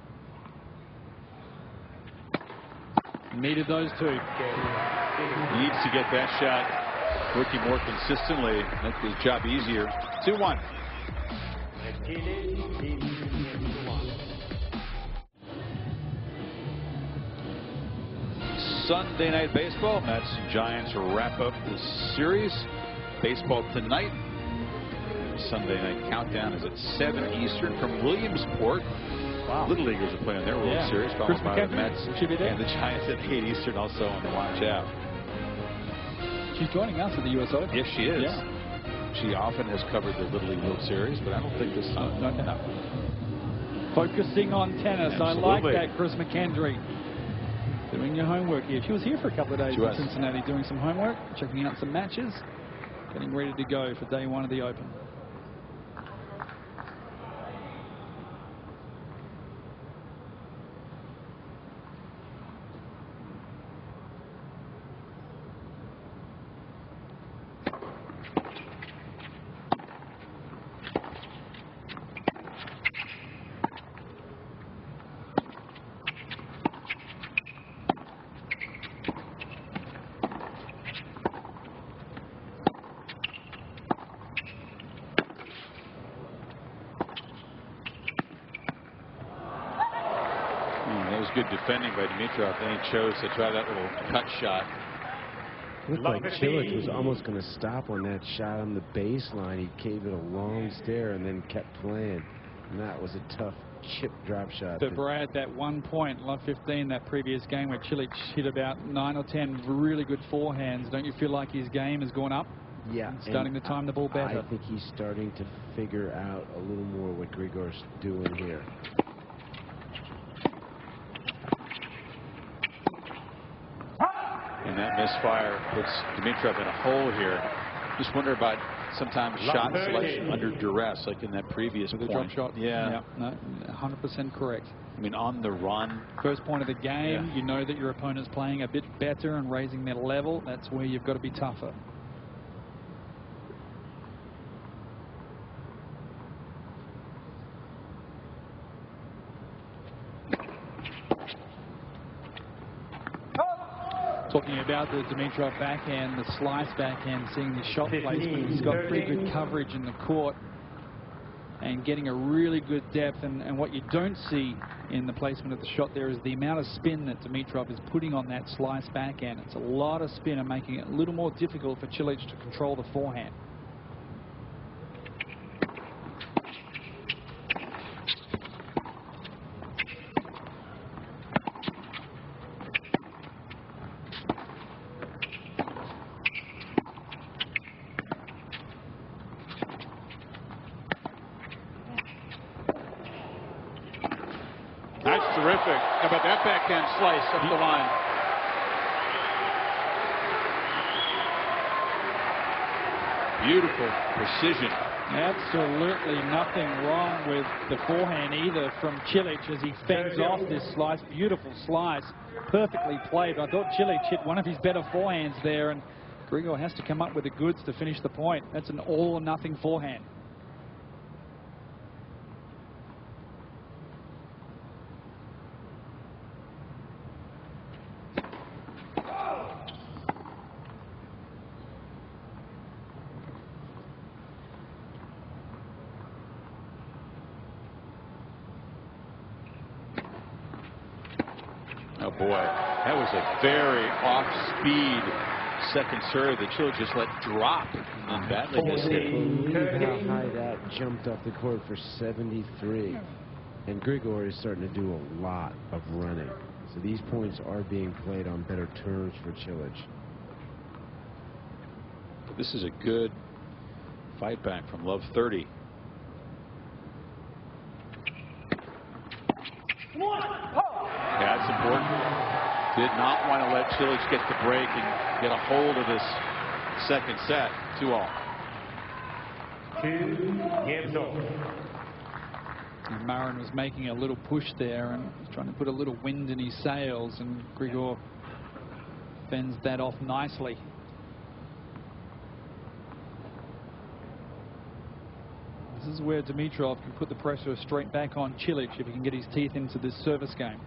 Needed those two. Needs to get that shot working more consistently. Make his job easier. 2-1. Sunday night baseball. Mets and Giants wrap up this series. Baseball tonight. Sunday night countdown is at 7 Eastern from Williamsport. Wow. Little Leaguers are playing their World Series, followed by the Mets and the Giants at 8 Eastern, also on the watch out. She's joining us at the US Open. Yes, she is. Yeah. She often has covered the Little League World Series, but I don't think this time. No. Focusing on tennis. Absolutely. I like that, Chris McKendry. Doing your homework here. She was here for a couple of days in Cincinnati doing some homework, checking out some matches, getting ready to go for day one of the Open. Good defending by Dimitrov. Then he chose to try that little cut shot. Looked like Cilic was almost going to stop on that shot on the baseline. He gave it a long stare and then kept playing. And that was a tough chip drop shot. But Brad, that 1 point, love 15, that previous game where Cilic hit about 9 or 10 really good forehands. Don't you feel like his game has gone up? Yeah. Starting to time the ball better. I think he's starting to figure out a little more what Grigor's doing here. And that misfire puts Dimitrov in a hole here. Just wonder about sometimes shot selection under duress, like in that previous point. The drop shot. Yeah. No, 100% correct. I mean, on the run. First point of the game, you know that your opponent's playing a bit better and raising their level. That's where you've got to be tougher. Talking about the Dimitrov backhand, the slice backhand, seeing the shot placement. He's got pretty good coverage in the court and getting a really good depth. And what you don't see in the placement of the shot there is the amount of spin that Dimitrov is putting on that slice backhand. It's a lot of spin and making it a little more difficult for Cilic to control the forehand. That's terrific. How about that backhand slice up the line? Beautiful precision. Absolutely nothing wrong with the forehand either from Cilic as he fends off this slice. Beautiful slice. Perfectly played. I thought Cilic hit one of his better forehands there, and Grigor has to come up with the goods to finish the point. That's an all or nothing forehand. Oh boy, that was a very off-speed second serve that Cilic just let drop and badly missed it. Believe how high that jumped off the court for 73. And Grigor is starting to do a lot of running. So these points are being played on better terms for Cilic. This is a good fight back from Love 30. Yeah, that's important. Did not want to let Cilic get the break and get a hold of this second set. 2-all. 2 games off. And Marin was making a little push there and was trying to put a little wind in his sails, and Grigor fends that off nicely. This is where Dimitrov can put the pressure straight back on Cilic if he can get his teeth into this service game.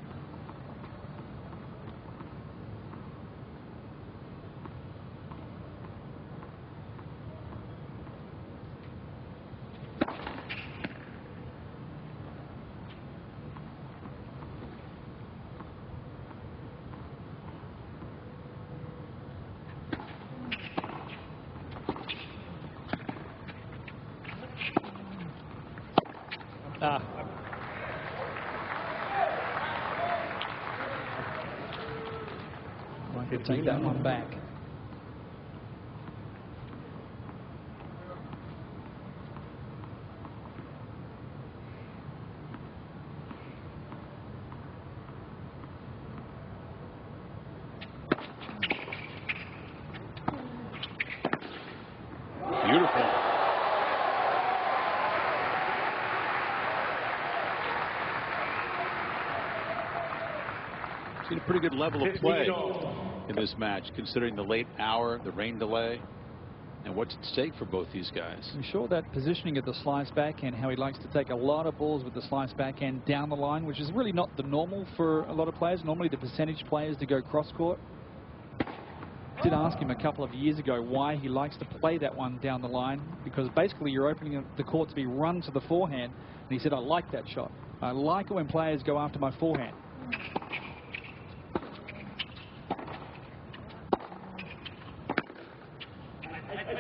I could take that one back. Beautiful. Seen a pretty good level of play in this match, considering the late hour, the rain delay, and what's at stake for both these guys. I'm sure that positioning at the slice backhand, how he likes to take a lot of balls with the slice backhand down the line, which is really not the normal for a lot of players. Normally the percentage players to go cross court. I did ask him a couple of years ago why he likes to play that one down the line, because basically you're opening the court to be run to the forehand, and he said, I like that shot. I like it when players go after my forehand.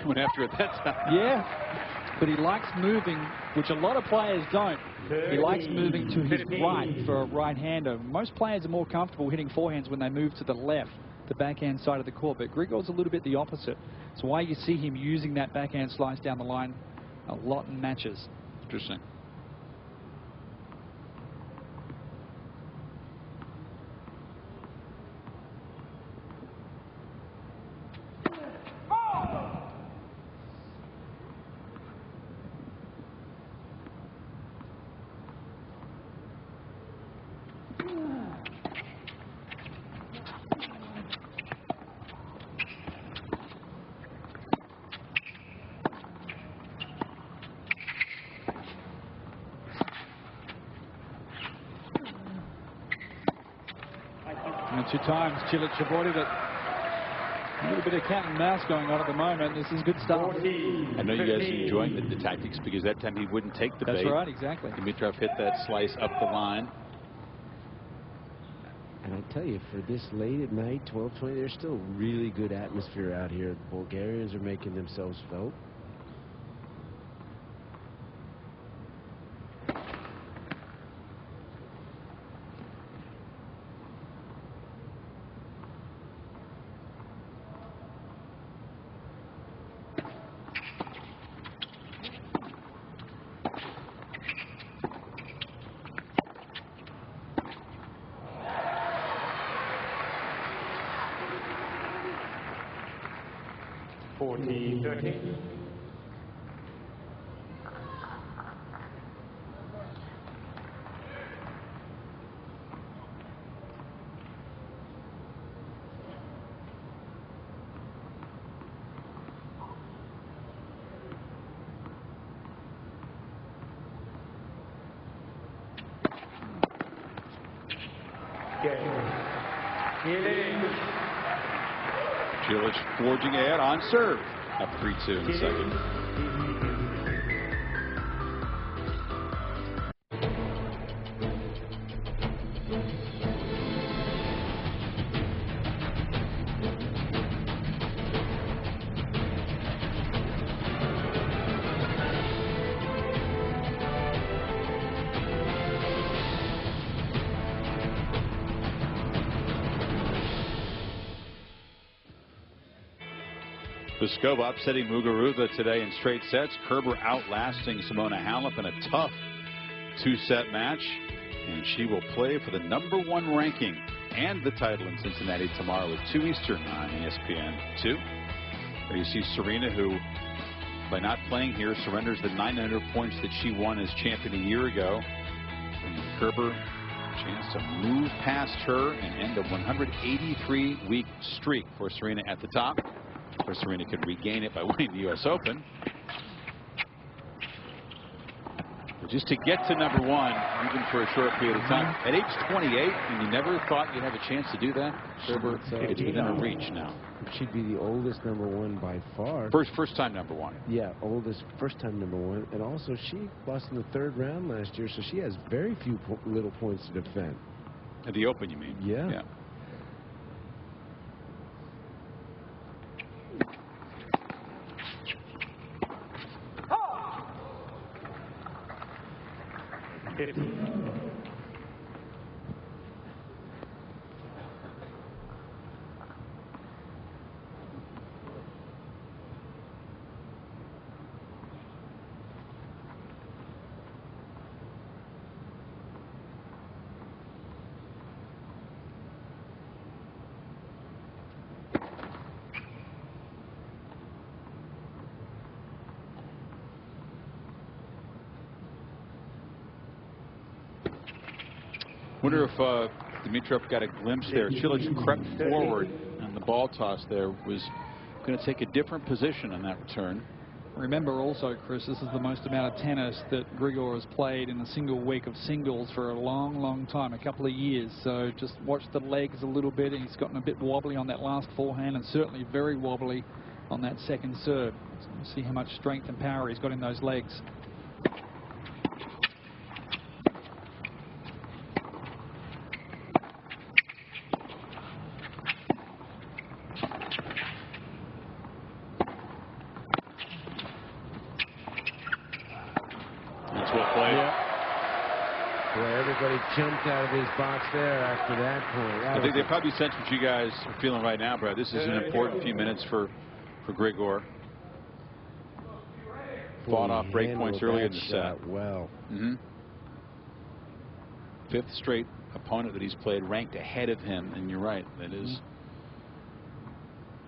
Went after it that time. Yeah, but he likes moving, which a lot of players don't. He likes moving to his right for a right-hander. Most players are more comfortable hitting forehands when they move to the left, the backhand side of the court, but Grigor's a little bit the opposite. So why you see him using that backhand slice down the line a lot in matches. Interesting. And 2 times Cilic avoided it. A little bit of cat and mouse going on at the moment. This is good stuff. I know you guys are enjoying the tactics, because that time he wouldn't take the bait. That's right, exactly. Dimitrov hit that slice up the line. And I tell you, for this late at night, 12:20, there's still really good atmosphere out here. The Bulgarians are making themselves felt. (40-30). Cilic forging ahead on serve. Up 3-2 in the second. Pliskova upsetting Muguruza today in straight sets. Kerber outlasting Simona Halep in a tough 2-set match. And she will play for the #1 ranking and the title in Cincinnati tomorrow at 2 Eastern on ESPN2. There you see Serena, who by not playing here surrenders the 900 points that she won as champion a year ago. And Kerber, chance to move past her and end a 183-week streak for Serena at the top. Of course, Serena could regain it by winning the U.S. Open. But just to get to #1, even for a short period of time, at age 28, and you never thought you'd have a chance to do that, Kerber, it's within her reach now. She'd be the oldest #1 by far. First time #1. Yeah, oldest first time #1, and also she lost in the 3rd round last year, so she has very few little points to defend. At the Open, you mean? Yeah. Wonder if Dimitrov got a glimpse there. Cilic crept forward, and the ball toss there was going to take a different position on that return. Remember also, Chris, this is the most amount of tennis that Grigor has played in a single week of singles for a long time, a couple of years. So just watch the legs a little bit. He's gotten a bit wobbly on that last forehand, and certainly very wobbly on that second serve. So see how much strength and power he's got in those legs. Jumped out of his box there after that point. I think they probably sense what you guys are feeling right now, Brad. This is an important few minutes for Grigor. Fought off break points earlier in the set. Well. 5th straight opponent that he's played ranked ahead of him, and you're right, that is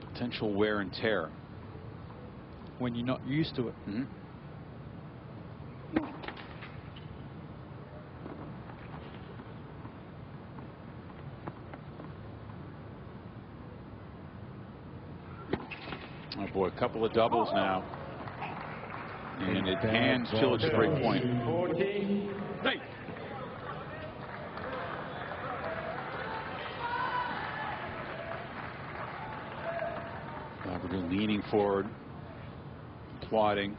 potential wear and tear when you're not used to it. Oh boy, a couple of doubles now, and it hands Cilic a break point. Hey. Labrador leaning forward, applauding,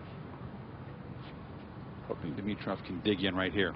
hoping Dimitrov can dig in right here.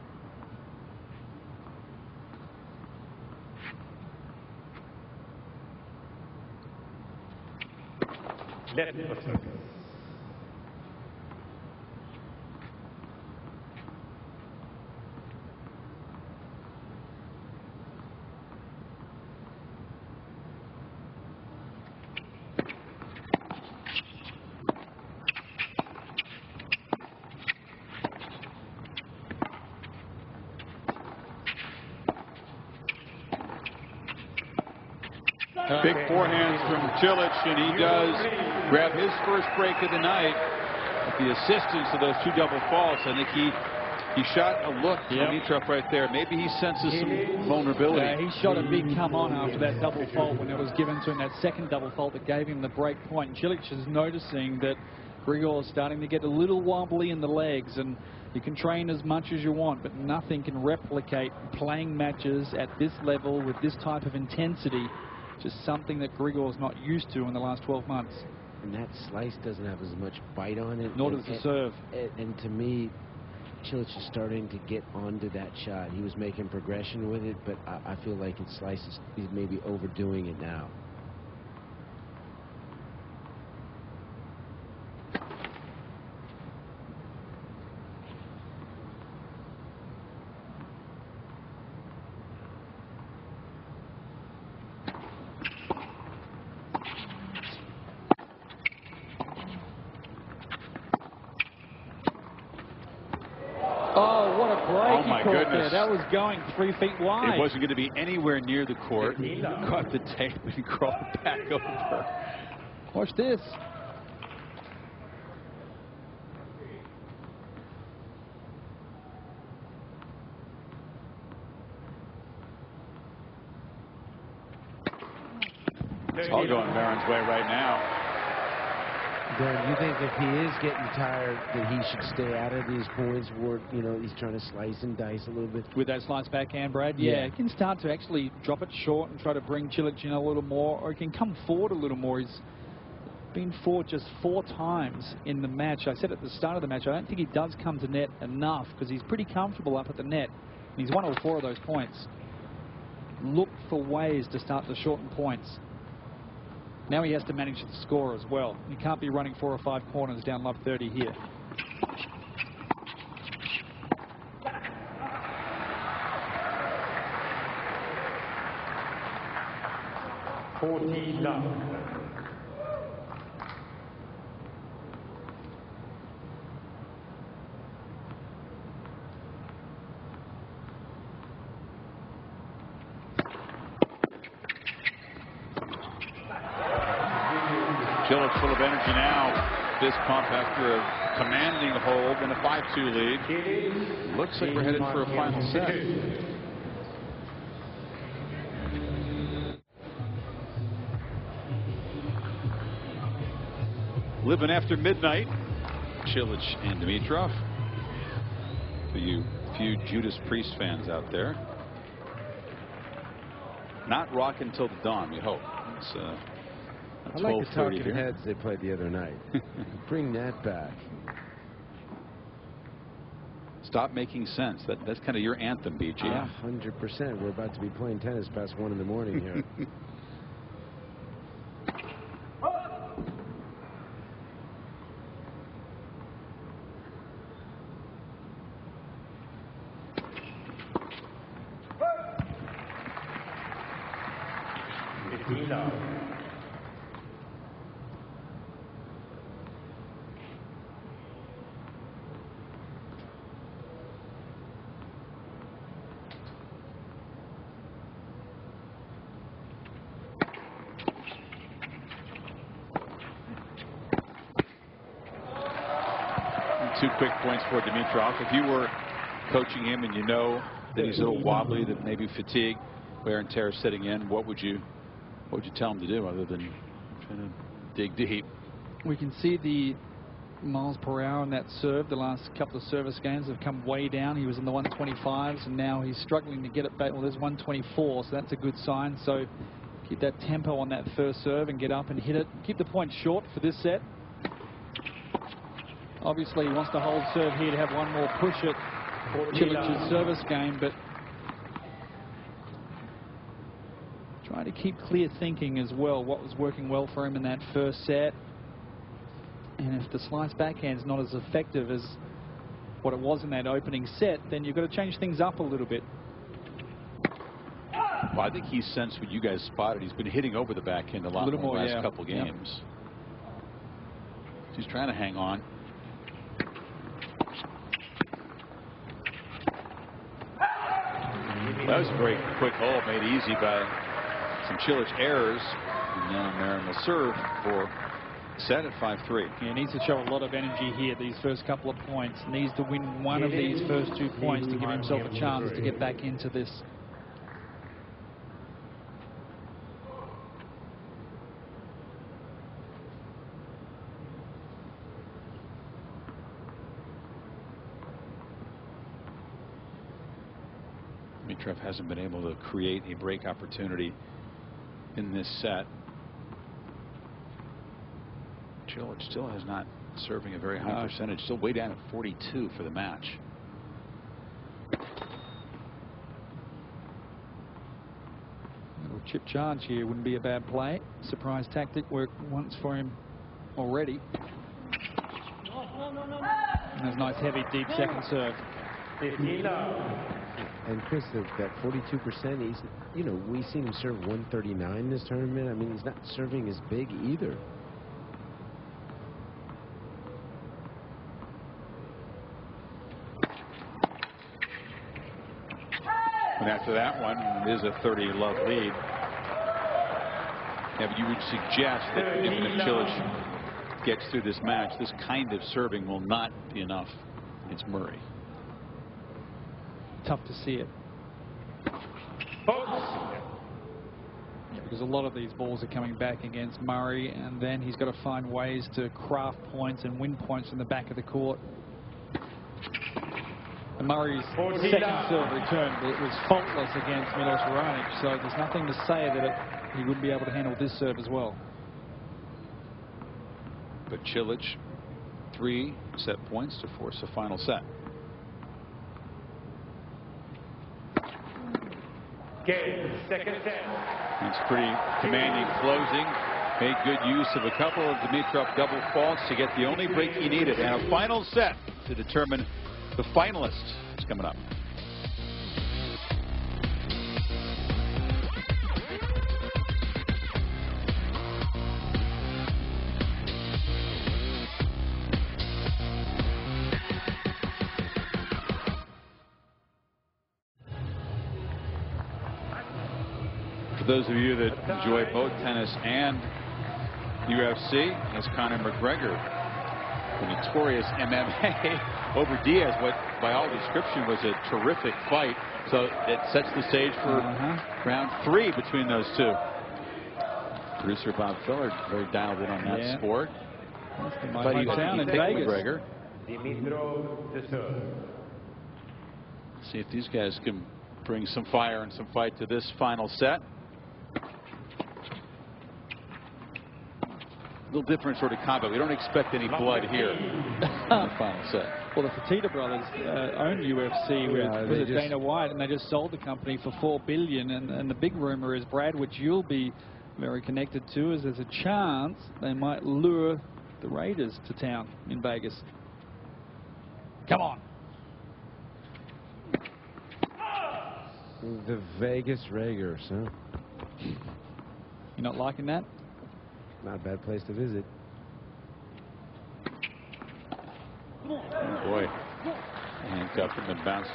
Big forehands from Cilic, and he does grab his first break of the night with the assistance of those 2 double faults. I think he shot a look to Dimitrov right there. Maybe he senses some vulnerability. Yeah, he shot a big come on after that double fault when it was given to him, that second double fault that gave him the break point. Cilic is noticing that Grigor is starting to get a little wobbly in the legs, and you can train as much as you want, but nothing can replicate playing matches at this level with this type of intensity. Just something that Grigor is not used to in the last 12 months. And that slice doesn't have as much bite on it. Nor does the serve. And to me, Cilic is starting to get onto that shot. He was making progression with it, but I feel like his slice is he's maybe overdoing it now. break Oh my he caught goodness. there. That was going 3 feet wide. It wasn't going to be anywhere near the court. Caught the tape and crawled back over. Watch this. It's all going Marin's way right now. Darren, you think if he is getting tired that he should stay out of these points where, you know, he's trying to slice and dice a little bit? With that slice backhand, Brad? Yeah, he can start to actually drop it short and try to bring Cilic in a little more, or he can come forward a little more. He's been forward just 4 times in the match. I said at the start of the match, I don't think he does come to net enough because he's pretty comfortable up at the net. And he's won all 4 of those points. Look for ways to start to shorten points. Now he has to manage the score as well. He can't be running 4 or 5 corners down love 30 here. Cilic full of energy now. Fist pump after a commanding hold and a 5-2 lead. Looks like we're headed for a final set. Living after midnight. Cilic and Dimitrov. For you few Judas Priest fans out there. Not rocking till the dawn, we hope. It's I like the Talking Heads they played the other night. Bring that back. Stop Making Sense. That's kind of your anthem, BG. 100%. We're about to be playing tennis past 1 in the morning here. Two quick points for Dimitrov. If you were coaching him and you know that he's a little wobbly, that maybe fatigue, wear and tear setting in, what would you tell him to do other than trying to dig deep? We can see the miles per hour in that serve. The last couple of service games have come way down. He was in the 125s and now he's struggling to get it back. Well, there's 124, so that's a good sign. So keep that tempo on that first serve and get up and hit it. Keep the point short for this set. Obviously, he wants to hold serve here to have one more push at Cilic's service game, but try to keep clear thinking as well. What was working well for him in that first set, and if the slice backhand's not as effective as what it was in that opening set, then you've got to change things up a little bit. Well, I think he sensed what you guys spotted. He's been hitting over the backhand a lot more the last couple games. He's trying to hang on. That was a very quick hole, made easy by some Cilic errors. And now Marin will serve for set at 5-3. He needs to show a lot of energy here these first couple of points. Needs to win one of these first 2 points to give himself a chance to get back into this. Dimitrov hasn't been able to create a break opportunity in this set. Cilic still has not serving a very high percentage. Still way down at 42 for the match. Little chip charge here wouldn't be a bad play. Surprise tactic worked once for him already. And there's a nice heavy deep second serve. And Chris, that 42%, he's, you know, we've seen him serve 139 this tournament. I mean, he's not serving as big either. And after that one, it is a 30-love lead. Yeah, but you would suggest that even if Cilic gets through this match, this kind of serving will not be enough against Murray. Tough to see it. Because a lot of these balls are coming back against Murray, and then he's got to find ways to craft points and win points in the back of the court. And Murray's second serve return was faultless against Milos Raonic, so there's nothing to say that he wouldn't be able to handle this serve as well. But Cilic, 3 set points to force a final set. Game, second set. It's pretty commanding closing. Made good use of a couple of Dimitrov double faults to get the only break he needed. And a final set to determine the finalists is coming up. For those of you that enjoy both tennis and UFC, as Conor McGregor, the notorious MMA over Diaz, what by all description was a terrific fight. So it sets the stage for round 3 between those two. Producer Bob Filler very dialed in on that sport. But he was down in Vegas. McGregor. Dimitrov to serve. See if these guys can bring some fire and some fight to this final set. A little different sort of combat. We don't expect any blood here in the final set. Well, the Fertitta brothers own UFC with Dana White, and they just sold the company for $4 billion. And the big rumor is, Brad, which you'll be very connected to, is there's a chance they might lure the Raiders to town in Vegas. Come on. The Vegas Raiders, huh? You're not liking that? Not a bad place to visit. Oh boy. Handcuffed and then bounced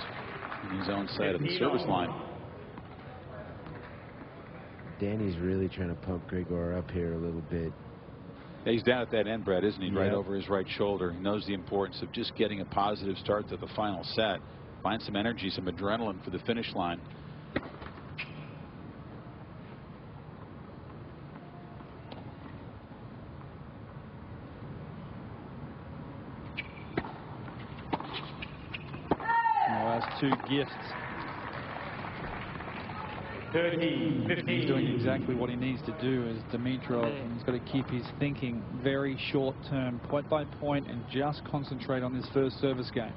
on his own side of the service line. Danny's really trying to pump Grigor up here a little bit. Yeah, he's down at that end, Brad, isn't he? Right over his right shoulder. He knows the importance of just getting a positive start to the final set. Find some energy, some adrenaline for the finish line. Two gifts. 30, 15. He's doing exactly what he needs to do as Dimitrov. He's got to keep his thinking very short term, point by point, and just concentrate on this first service game.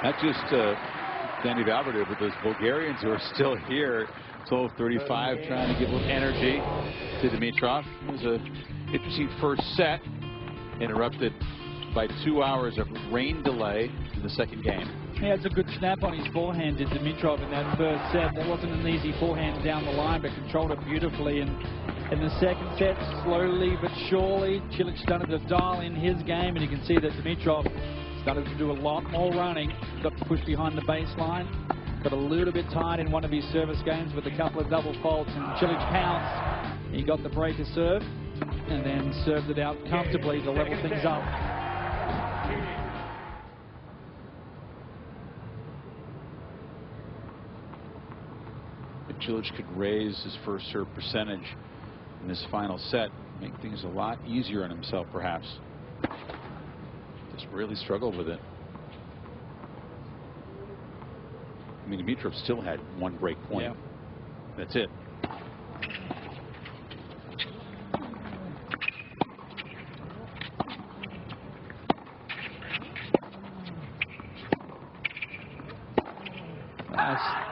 Not just Danny Valverde, but those Bulgarians who are still here. 12:35, trying to give a little energy to Dimitrov. It was an interesting first set, interrupted by 2 hours of rain delay in the second game. He has a good snap on his forehand, did Dimitrov, in that first set. That wasn't an easy forehand down the line, but controlled it beautifully. And in the second set, slowly but surely, Cilic started to dial in his game, and you can see that Dimitrov started to do a lot more running. Got to push behind the baseline. Got a little bit tired in one of his service games with a couple of double faults, and Cilic pounced. He got the break to serve, and then served it out comfortably to level things up. Cilic could raise his first serve percentage in this final set, make things a lot easier on himself, perhaps. Just really struggled with it. I mean, Dimitrov still had one break point. Yeah. That's it.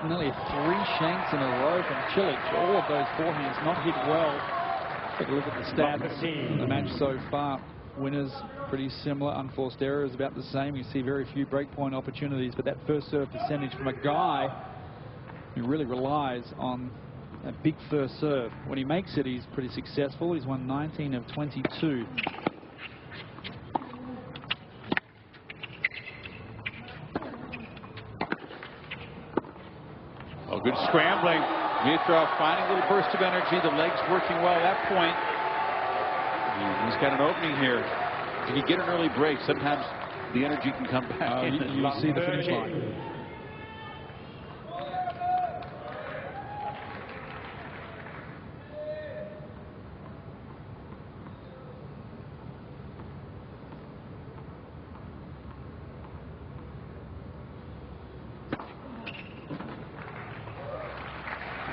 Nearly 3 shanks in a row from Cilic. All of those forehands not hit well. Take a look at the stats in the match so far. Winners pretty similar. Unforced errors about the same. You see very few breakpoint opportunities, but that first serve percentage from a guy who really relies on a big first serve. When he makes it, he's pretty successful. He's won 19 of 22. Oh, good scrambling. Dimitrov finding a little burst of energy. The legs working well at that point. And he's got an opening here. If you get an early break, sometimes the energy can come back. You see the finish line.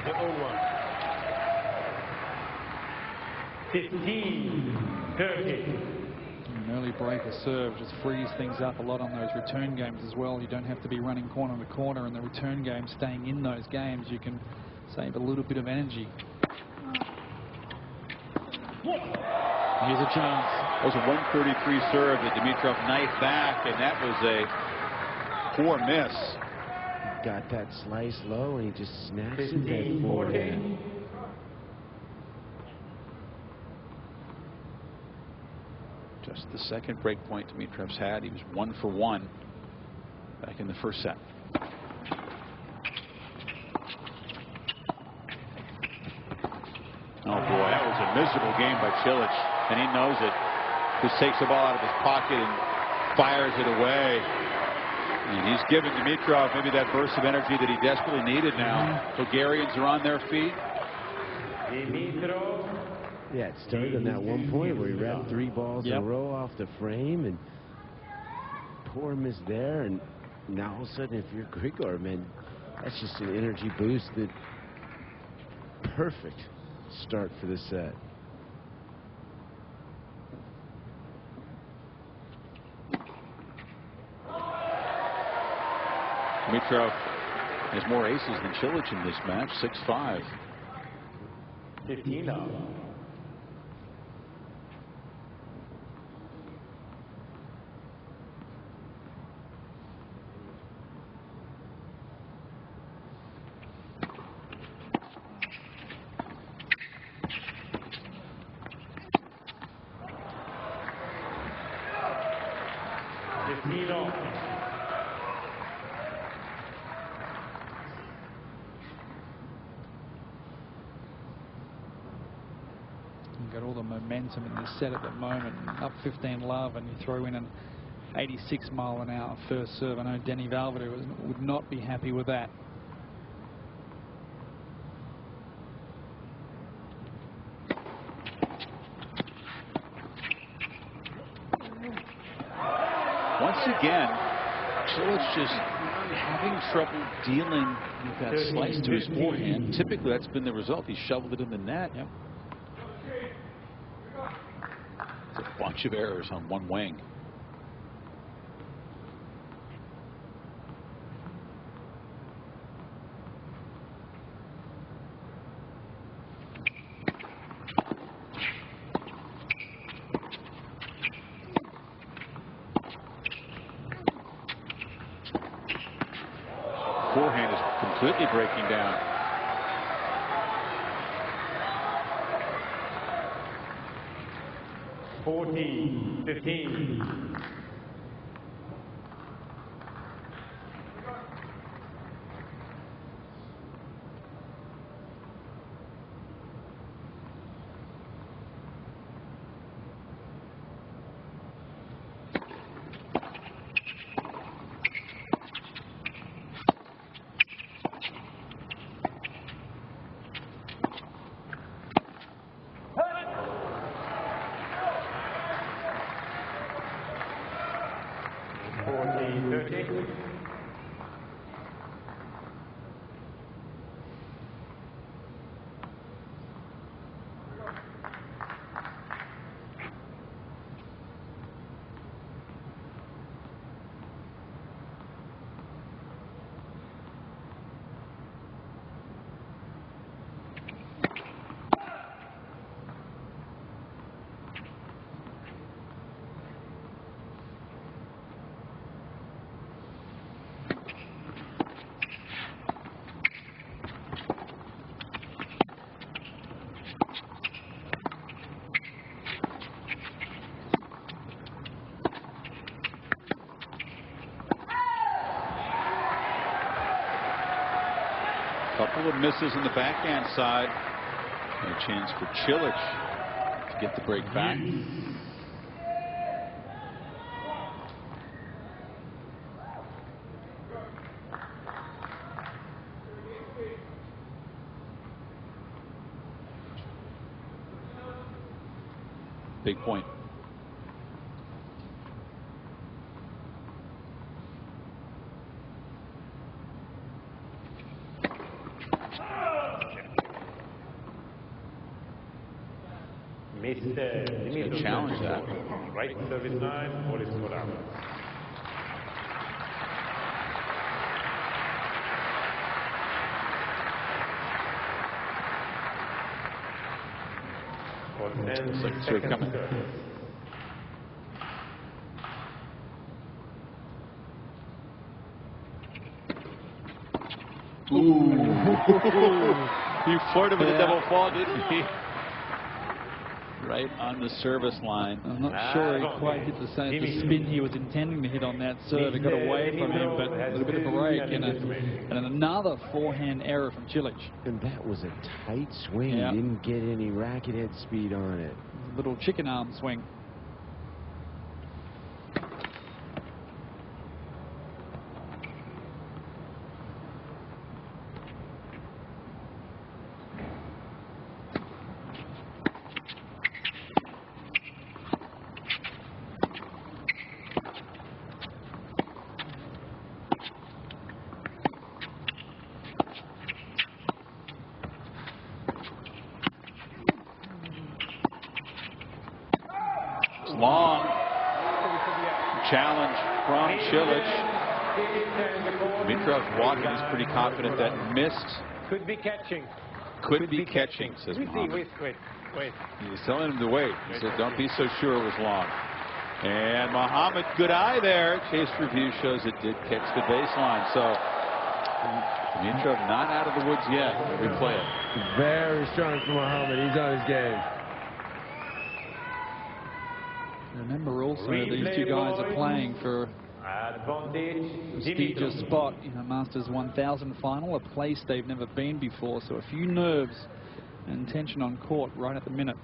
The 0-1. 15-30. An early break of serve just frees things up a lot on those return games as well. You don't have to be running corner to corner in the return game. Staying in those games, you can save a little bit of energy. Here's a chance. That was a 133 serve that Dimitrov knifed back, and that was a poor miss. Got that slice low, and he just snaps it that forehand. Just the second break point Dimitrov's had. He was 1 for 1 back in the first set. Oh boy, that was a miserable game by Cilic, and he knows it. Just takes the ball out of his pocket and fires it away. And he's given Dimitrov maybe that burst of energy that he desperately needed now. Bulgarians are on their feet. Dimitrov. Yeah, it started on that one point where he wrapped 3 balls in a row off the frame, and poor miss there. And now all of a sudden, if you're Grigor, man, that's just an energy boost. That perfect start for the set. Dimitrov has more aces than Cilic in this match, 6-5. 15 up. Got all the momentum in this set at the moment. Up 15 love, and you throw in an 86-mile-an-hour first serve. I know Denny Valverde would not be happy with that. Once again, Cilic just having trouble dealing with that slice to his forehand. Typically, that's been the result. He shoveled it in the net. Yep. It's a bunch of errors on one wing. Forehand is completely breaking down. $14, 15. couple of misses in the backhand side. And a chance for Cilic to get the break back. Big point. Mr. Dimitrov challenge that. Right service line, ball is scored out. Looks like third coming. Ooh. He flirted with a double fall, didn't he? Right on the service line. I'm not sure he quite hit the spin he was intending to hit on that serve. It got away from him, but a little bit of a break and another forehand error from Cilic. And that was a tight swing. Yeah. He didn't get any racket head speed on it. A little chicken arm swing. Long challenge from Cilic. Dimitrov's walking. He's pretty confident that missed. Could be catching. Could be catching, says Muhammad. Wait. He's telling him to wait. He said, don't be so sure it was long. And Muhammad, good eye there. Chase review shows it did catch the baseline. So Dimitrov not out of the woods yet. Replay it. Very strong for Muhammad. He's on his game. Remember also, these two guys are playing for a prestigious spot in a Masters 1000 final, a place they've never been before. So a few nerves and tension on court right at the minute.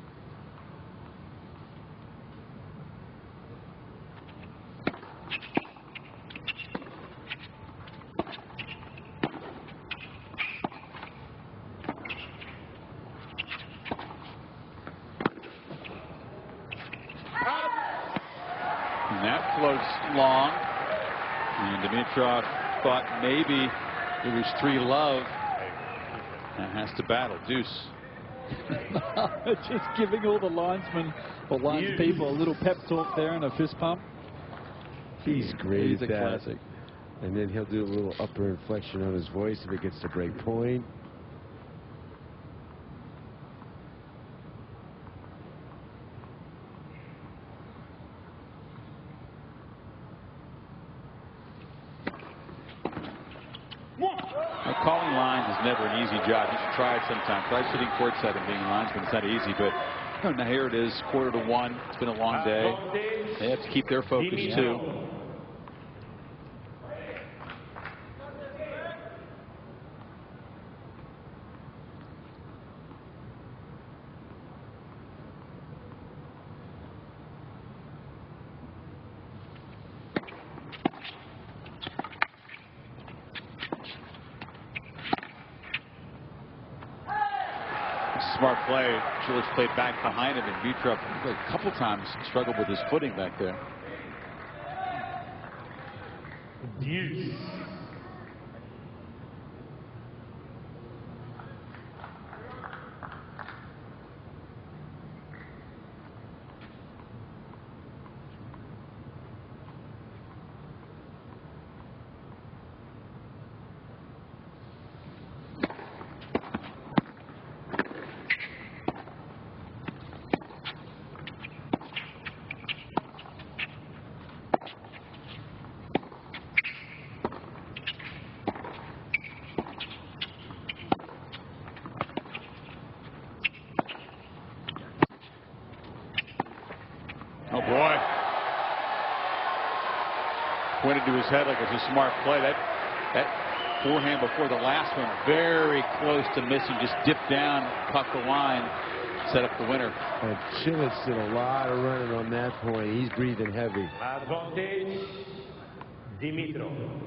And that floats long. And Dimitrov thought maybe it was 3-love. And has to battle. Deuce. Just giving all the linesmen or people a little pep talk there and a fist pump. He's great. He's a classic. And then he'll do a little upper inflection on his voice if it gets to break point. Calling lines is never an easy job. You should try it sometime. Try sitting courtside and being a linesman. It's not easy, but now here it is, 1:45. It's been a long day. They have to keep their focus too. Smart play. Cilic played back behind him, and Dimitrov a couple times struggled with his footing back there. Deuce. Oh boy. Pointed to his head like it's a smart play. That forehand before the last one. Very close to missing. Just dipped down, pucked the line, set up the winner. Cilic did a lot of running on that point. He's breathing heavy. Advantage, Dimitrov.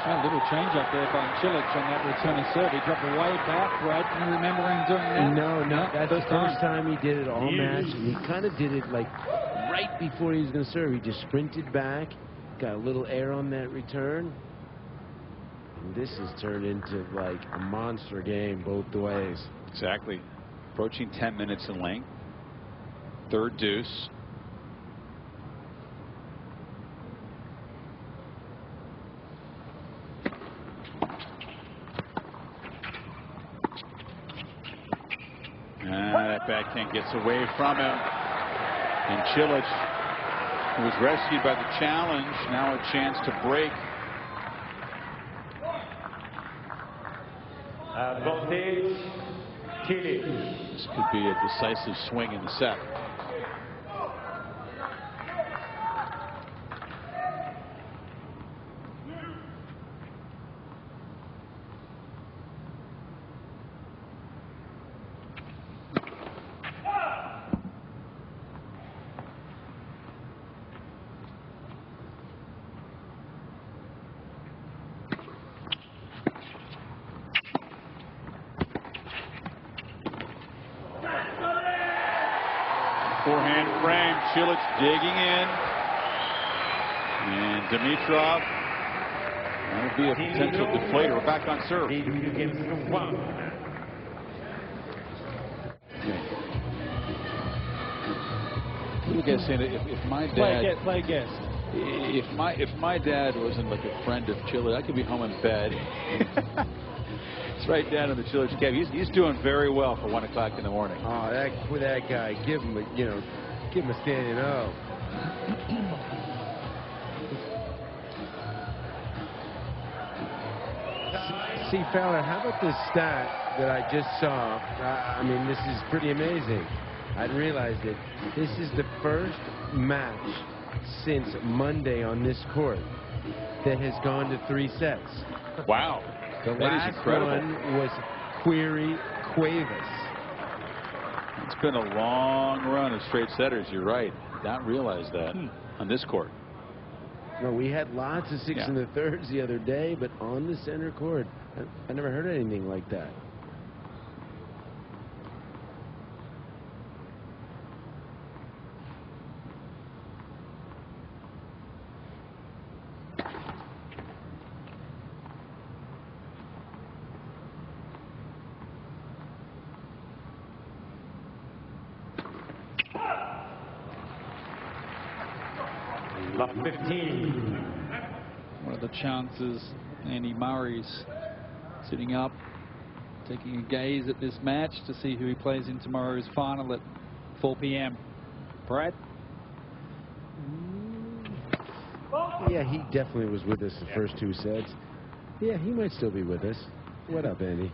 A little change up there by Cilic on that returning serve. He dropped way back, Brad. Can you remember him doing that? No. That's the first time he did it all match. And he kind of did it like right before he was going to serve. He just sprinted back, got a little air on that return. And this has turned into like a monster game both ways. Exactly. Approaching 10 minutes in length. Third deuce. That backhand gets away from him. And Cilic, who was rescued by the challenge, now a chance to break. Advantage, Cilic. This could be a decisive swing in the set. Forehand frame, Cilic digging in. And Dimitrov, that'll be a potential deflator. We're back on serve. Little guy saying if my dad play guess. If my dad wasn't like a friend of Cilic, I could be home in bed. It's right down in the Cilic cab. He's doing very well for 1 o'clock in the morning. Oh, that guy, give him a standing O. See, Fowler, how about this stat that I just saw? I mean, this is pretty amazing. I hadn't realized it. This is the first match since Monday on this court that has gone to 3 sets. Wow. The last one was Query Cuevas. It's been a long run of straight setters. You're right. Not realized that on this court. No, we had lots of 6 in the thirds the other day, but on the center court, I never heard anything like that. Love 15. What are the chances Andy Murray's sitting up, taking a gaze at this match to see who he plays in tomorrow's final at 4 p.m. Brad? Yeah, he definitely was with us the first 2 sets. Yeah, he might still be with us. What up, Andy?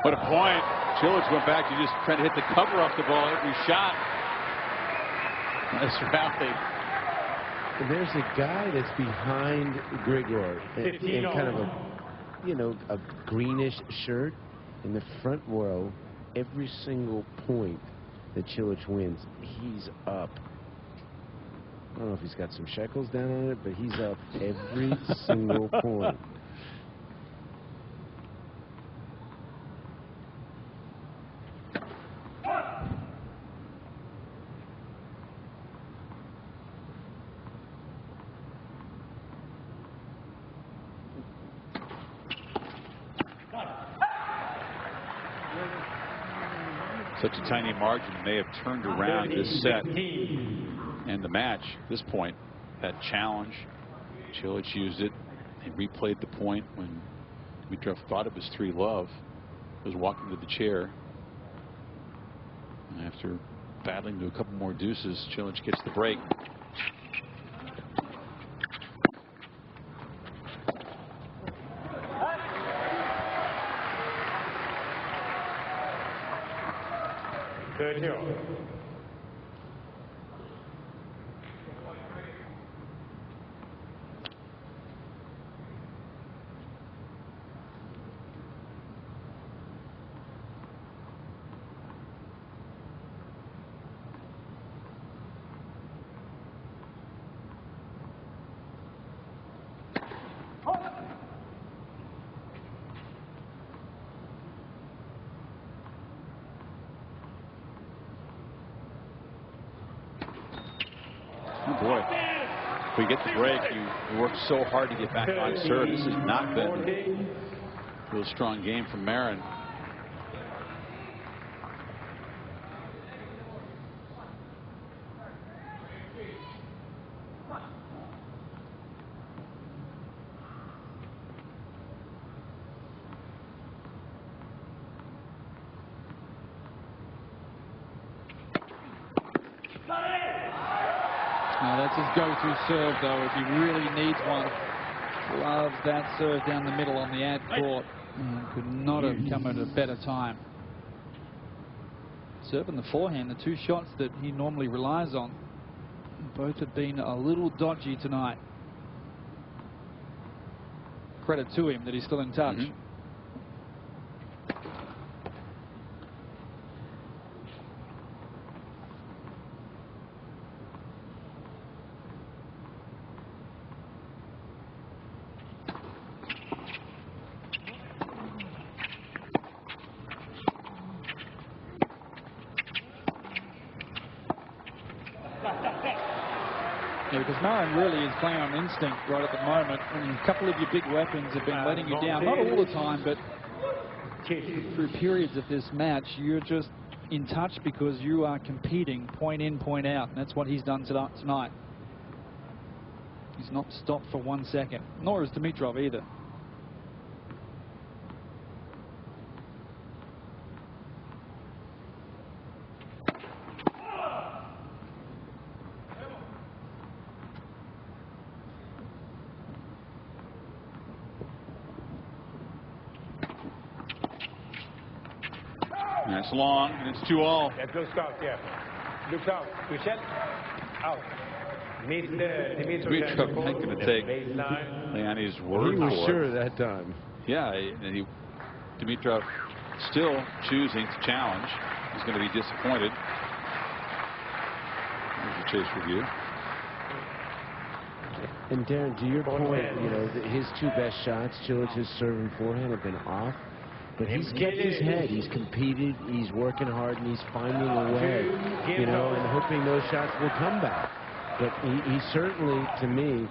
What a point. Cilic went back to just trying to hit the cover off the ball every shot. Nice rally. There's a guy that's behind Grigor in kind of a you know, a greenish shirt in the front row. Every single point that Cilic wins, he's up. I don't know if he's got some shekels down on it, but he's up every single point. Such a tiny margin may have turned around this set and the match at this point. That challenge, Cilic used it. He replayed the point when Dimitrov thought it was 3-love. Was walking to the chair. And after battling to a couple more deuces, Cilic gets the break. Oh boy, if we get the break, you work so hard to get back on serve. This has not been a real strong game from Marin. That's his go-to serve, though, if he really needs one. Loves that serve down the middle on the ad court. Could not have come at a better time. Serve and the forehand, the two shots that he normally relies on, both have been a little dodgy tonight. Credit to him that he's still in touch. Because Marin really is playing on instinct right at the moment. And a couple of your big weapons have been letting you down. Not all the time, but through periods of this match, you're just in touch because you are competing point in, point out. And that's what he's done tonight. He's not stopped for 1 second. Nor is Dimitrov either. That's long, and it's 2-all. That goes out, yeah. Look out. Michel, out. Mr. Dimitrov not going to take Leone's word for it. He was sure it. that time. Yeah, and Dimitrov still choosing to challenge. He's going to be disappointed. There's a chase review. And Darren, to your point, you know, his two best shots, Cilic's serve and forehand, have been off. But he's kept his head. He's competed. He's working hard, and he's finding a way, you know, and hoping those shots will come back. But he certainly, to me,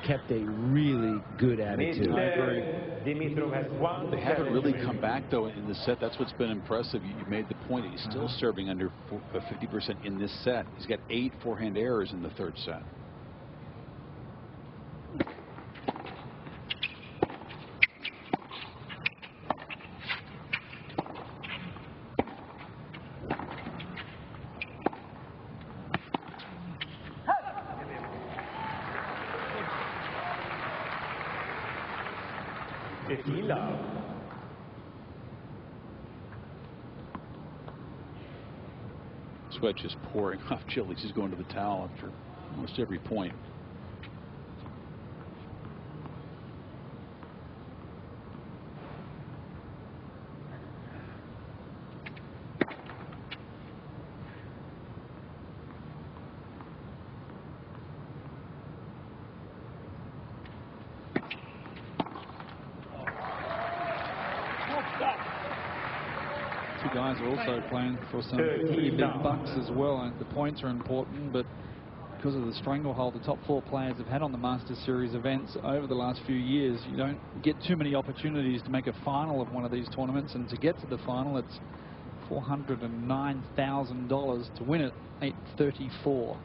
kept a really good attitude. I agree. They haven't really come back, though, in the set. That's what's been impressive. You made the point. He's still serving under 50% in this set. He's got 8 forehand errors in the third set. Sweat just pouring off Cilic. He's going to the towel after almost every point. Two guys are also playing for some pretty big bucks as well, and the points are important, but because of the stranglehold the top 4 players have had on the Masters Series events over the last few years, you don't get too many opportunities to make a final of one of these tournaments, and to get to the final it's $409,000 to win it, $834.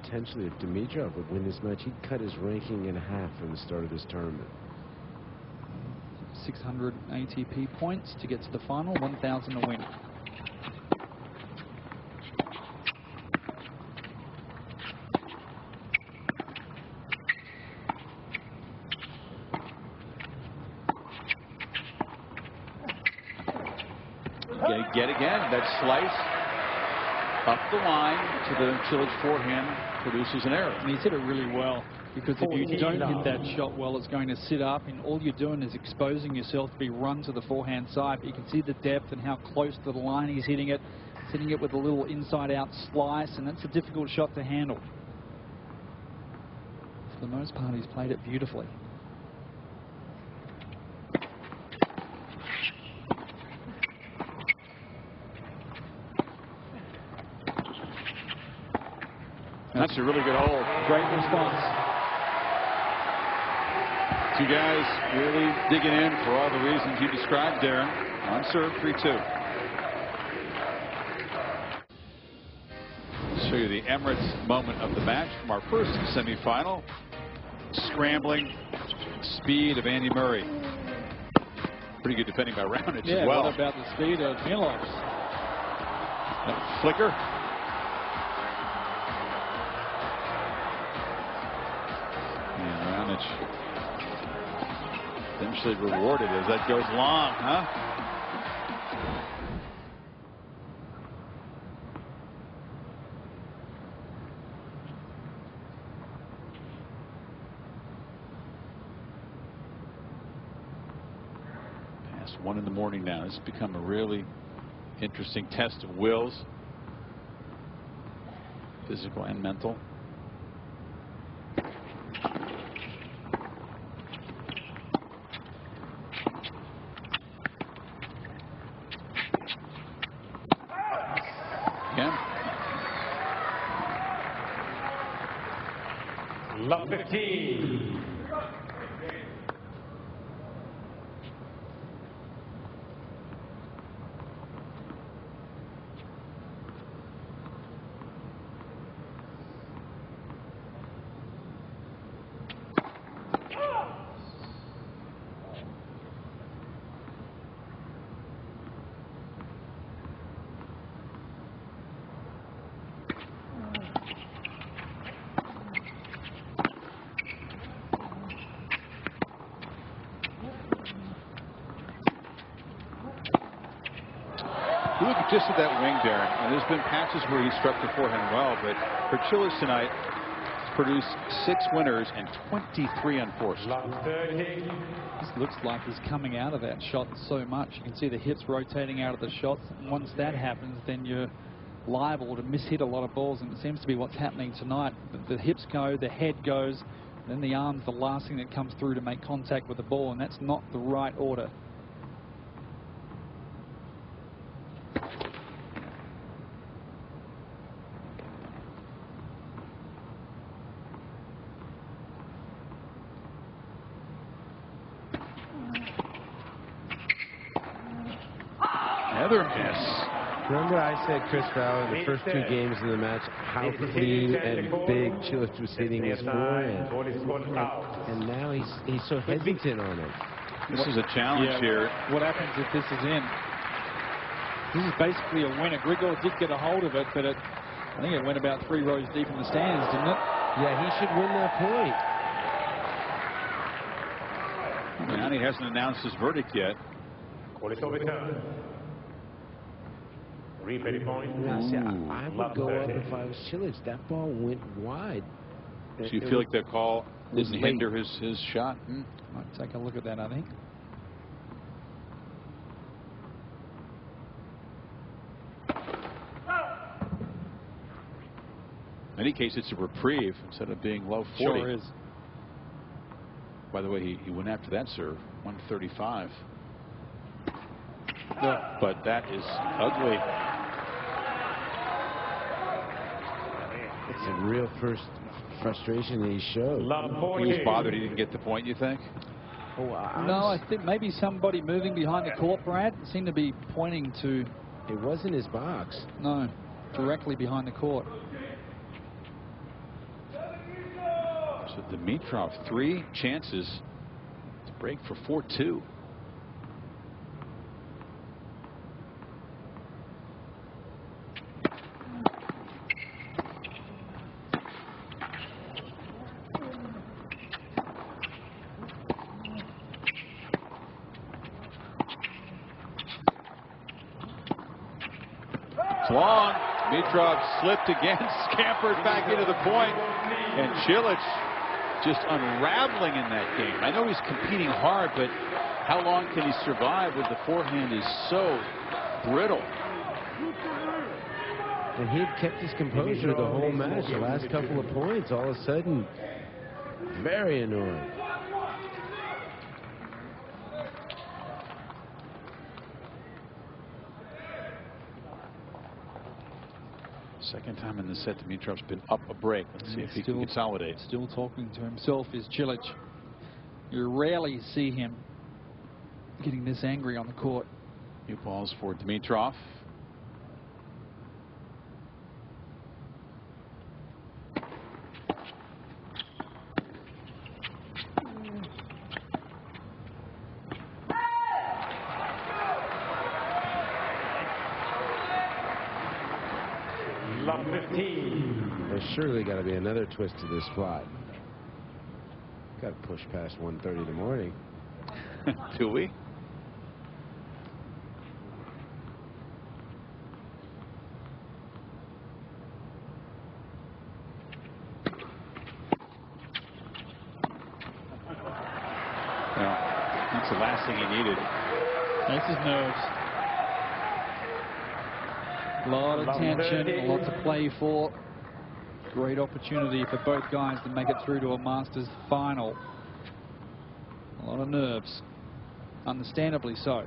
Potentially, if Dimitrov would win this match, he'd cut his ranking in half from the start of this tournament. 600 ATP points to get to the final, 1,000 to win. Get again. That slice up the line to the Cilic forehand produces an error. And he's hit it really well, because if you don't hit that shot well, it's going to sit up, and all you're doing is exposing yourself to be run to the forehand side. But you can see the depth and how close to the line he's hitting it. He's hitting it with a little inside-out slice, and that's a difficult shot to handle. For the most part, he's played it beautifully. That's a really good hole. Great response. Two guys really digging in for all the reasons you described, Darren. On serve, 3-2. Show you the Emirates moment of the match from our first semifinal. Scrambling speed of Andy Murray. Pretty good defending by Raonic as well. What about the speed of Milos? That flicker. Eventually rewarded as that goes long, huh? Past 1 in the morning now. It's become a really interesting test of wills, physical and mental. Love 15. You look just at that wing, Darren, and there's been patches where he struck the forehand well, but for Cilic tonight, he's produced 6 winners and 23 unforced. This looks like he's coming out of that shot so much. You can see the hips rotating out of the shots. And once that happens, then you're liable to miss hit a lot of balls, and it seems to be what's happening tonight. The hips go, the head goes, then the arm's the last thing that comes through to make contact with the ball, and that's not the right order. Another miss. Remember I said, Chris Fowler, in the first 2 games of the match, how clean and big Cilic was hitting his forehand. And now he's so hesitant on it. This is a challenge here. What happens if this is in? This is basically a winner. Grigor did get a hold of it, but I think it went about 3 rows deep in the stands, didn't it? Yeah, he should win that point. And he hasn't announced his verdict yet. Replay point. Now, see, I would go up if I was Cilic. That ball went wide. So you feel like the call didn't hinder his shot? Might take a look at that, I think. In any case, it's a reprieve instead of being low 40. Sure is. By the way, he went after that serve, 135. But that is ugly. It's a real first frustration that he showed. He was bothered he didn't get the point, you think? Oh, no, I think maybe somebody moving behind the court, Brad, seemed to be pointing to. It wasn't his box. No, directly behind the court. So Dimitrov, 3 chances to break for 4-2. Long. Dimitrov slipped again, scampered back into the point, and Cilic just unraveling in that game. I know he's competing hard, but how long can he survive when the forehand is so brittle? And he had kept his composure the whole match. The last couple of points, all of a sudden, very annoying. Second time in the set, Dimitrov's been up a break. Let's see if he can consolidate. Still talking to himself is Cilic. You rarely see him getting this angry on the court. New balls for Dimitrov. Love 15. There's surely got to be another twist to this plot. Got to push past 1:30 in the morning. Do we? Well, that's the last thing he needed. That's his nerves. A lot of tension, a lot to play for. Great opportunity for both guys to make it through to a Masters final. A lot of nerves, understandably so.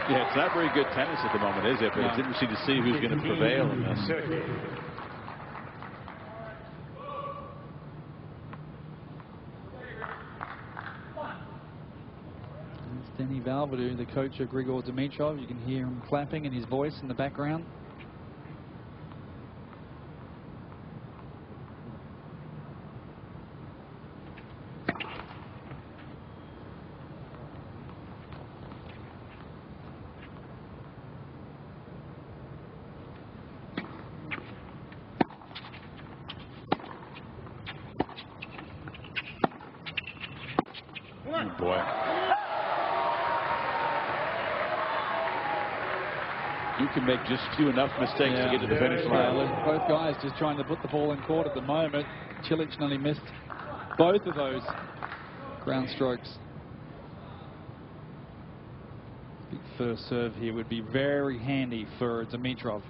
Yeah, it's not very good tennis at the moment, is it? But it's interesting to see who's going to prevail in this. It's Denny Valverdue, the coach of Grigor Dimitrov. You can hear him clapping and his voice in the background. Oh boy. You can make just enough mistakes to get to the finish line. Both guys just trying to put the ball in court at the moment. Cilic nearly missed both of those ground strokes. Big first serve here would be very handy for Dimitrov.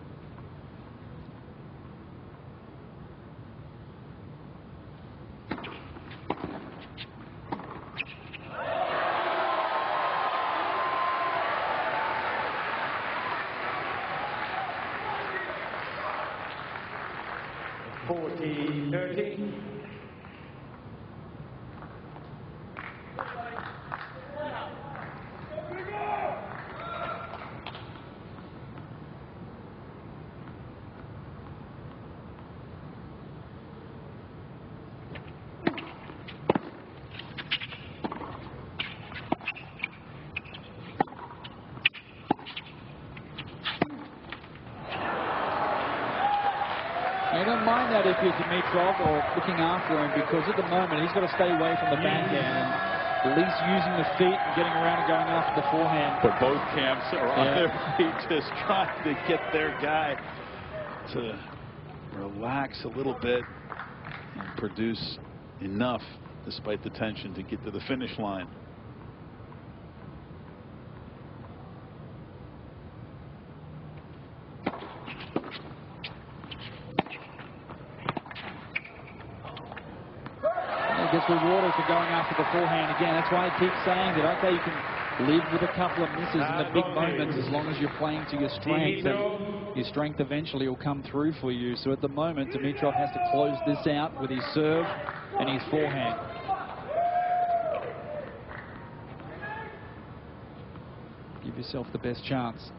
You don't mind that if you're Dimitrov or looking after him, because at the moment he's got to stay away from the backhand and at least using the feet and getting around and going after the forehand. But both camps are on their feet just trying to get their guy to relax a little bit and produce enough, despite the tension, to get to the finish line. He gets rewarded for going after the forehand again. That's why I keep saying that, okay, you can live with a couple of misses in the big moments as long as you're playing to your strength, and your strength eventually will come through for you. So at the moment, Dimitrov has to close this out with his serve and his forehand. Give yourself the best chance.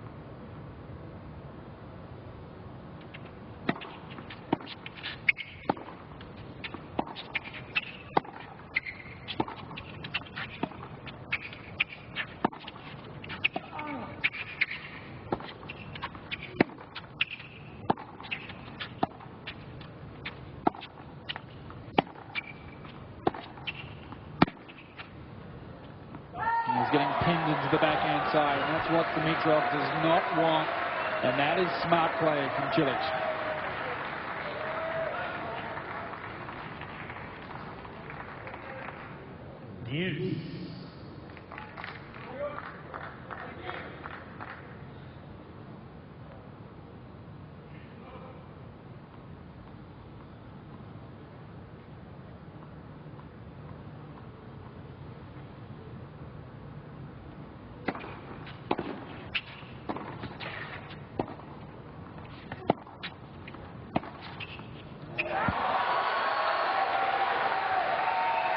He's getting pinned into the backhand side, and that's what Dimitrov does not want, and that is smart play from Cilic.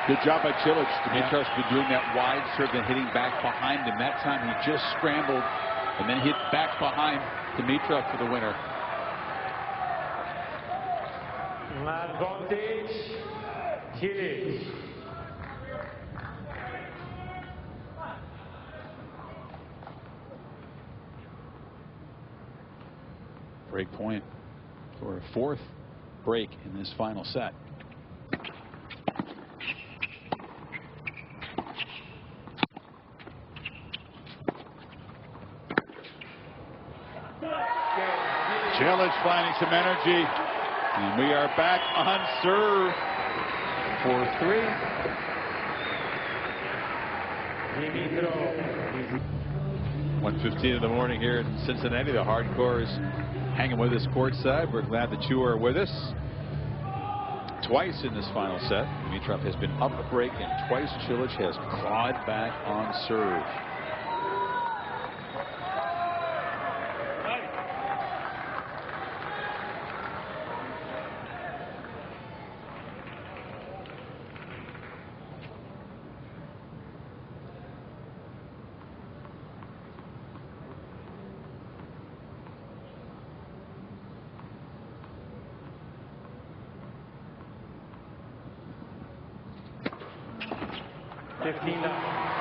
Good job by Cilic. Dimitrov's been doing that wide serve and hitting back behind him. That time he just scrambled and then hit back behind Dimitrov for the winner. Advantage, Cilic. Break point for a fourth break in this final set. Cilic finding some energy, and we are back on serve for 3. 1:15 in the morning here in Cincinnati. The hardcore is hanging with us courtside. We're glad that you are with us. Twice in this final set, Dimitrov has been up a break, and twice Cilic has clawed back on serve.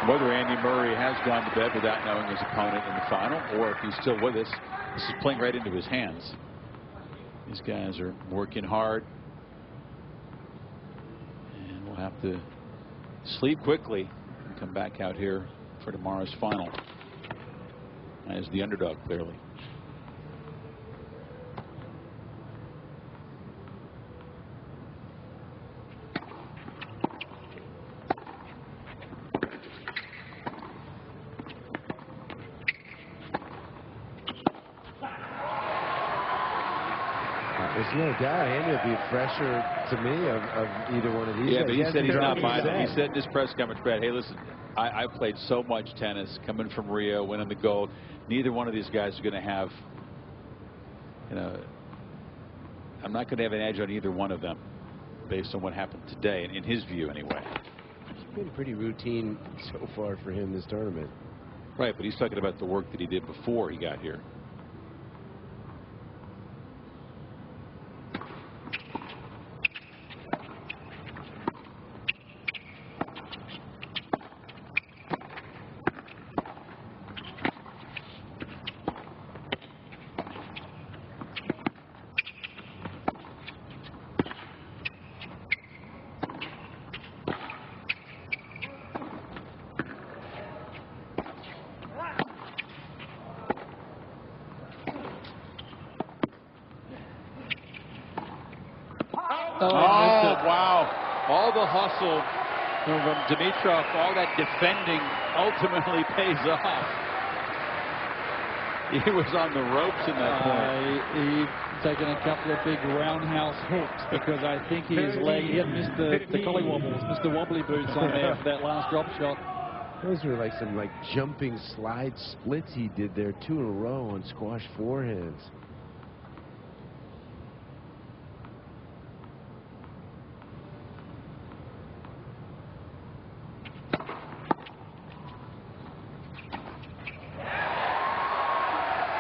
Whether Andy Murray has gone to bed without knowing his opponent in the final, or if he's still with us, this is playing right into his hands. These guys are working hard, and we'll have to sleep quickly and come back out here for tomorrow's final as the underdog, clearly. There's no doubt Andy would be fresher to me of either one of these. Yeah, but he said he's not buying it. He said in his press conference, Brad, hey, listen, I played so much tennis coming from Rio, winning the gold. Neither one of these guys is going to have, you know, I'm not going to have an edge on either one of them based on what happened today, in his view anyway. It's been pretty routine so far for him this tournament. Right, but he's talking about the work that he did before he got here. Oh, wow. all the hustle from Dimitrov, all that defending ultimately pays off. He was on the ropes in that point. He's taken a couple of big roundhouse hooks because I think he had missed the collie wobbles, missed the wobbly boots on there for that last drop shot. Those were like some jumping slide splits he did there, 2 in a row on squash forehands.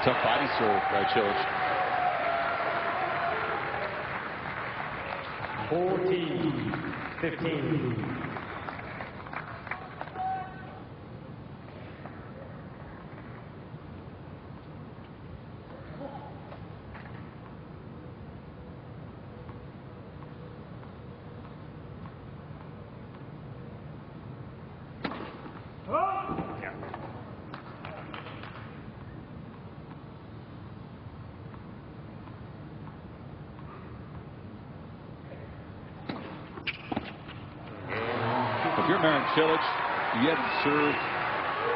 Tough body serve by Cilic. 14-15. If you're Marin Cilic, you haven't served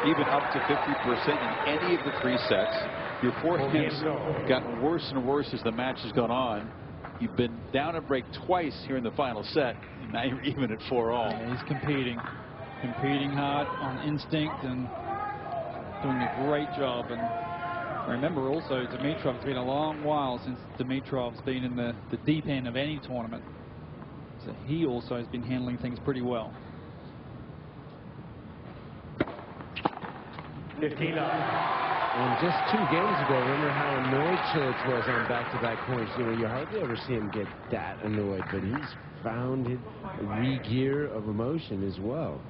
even up to 50% in any of the 3 sets. Your forehand's gotten worse and worse as the match has gone on. You've been down a break twice here in the final set. And now you're even at 4-all. Yeah, he's competing hard on instinct and doing a great job. And remember also, Dimitrov, it's been a long while since Dimitrov's been in the deep end of any tournament. So he also has been handling things pretty well. 15 up. And just 2 games ago, remember how annoyed Cilic was on back-to-back points. You hardly ever see him get that annoyed, but he's found a re-gear of emotion as well.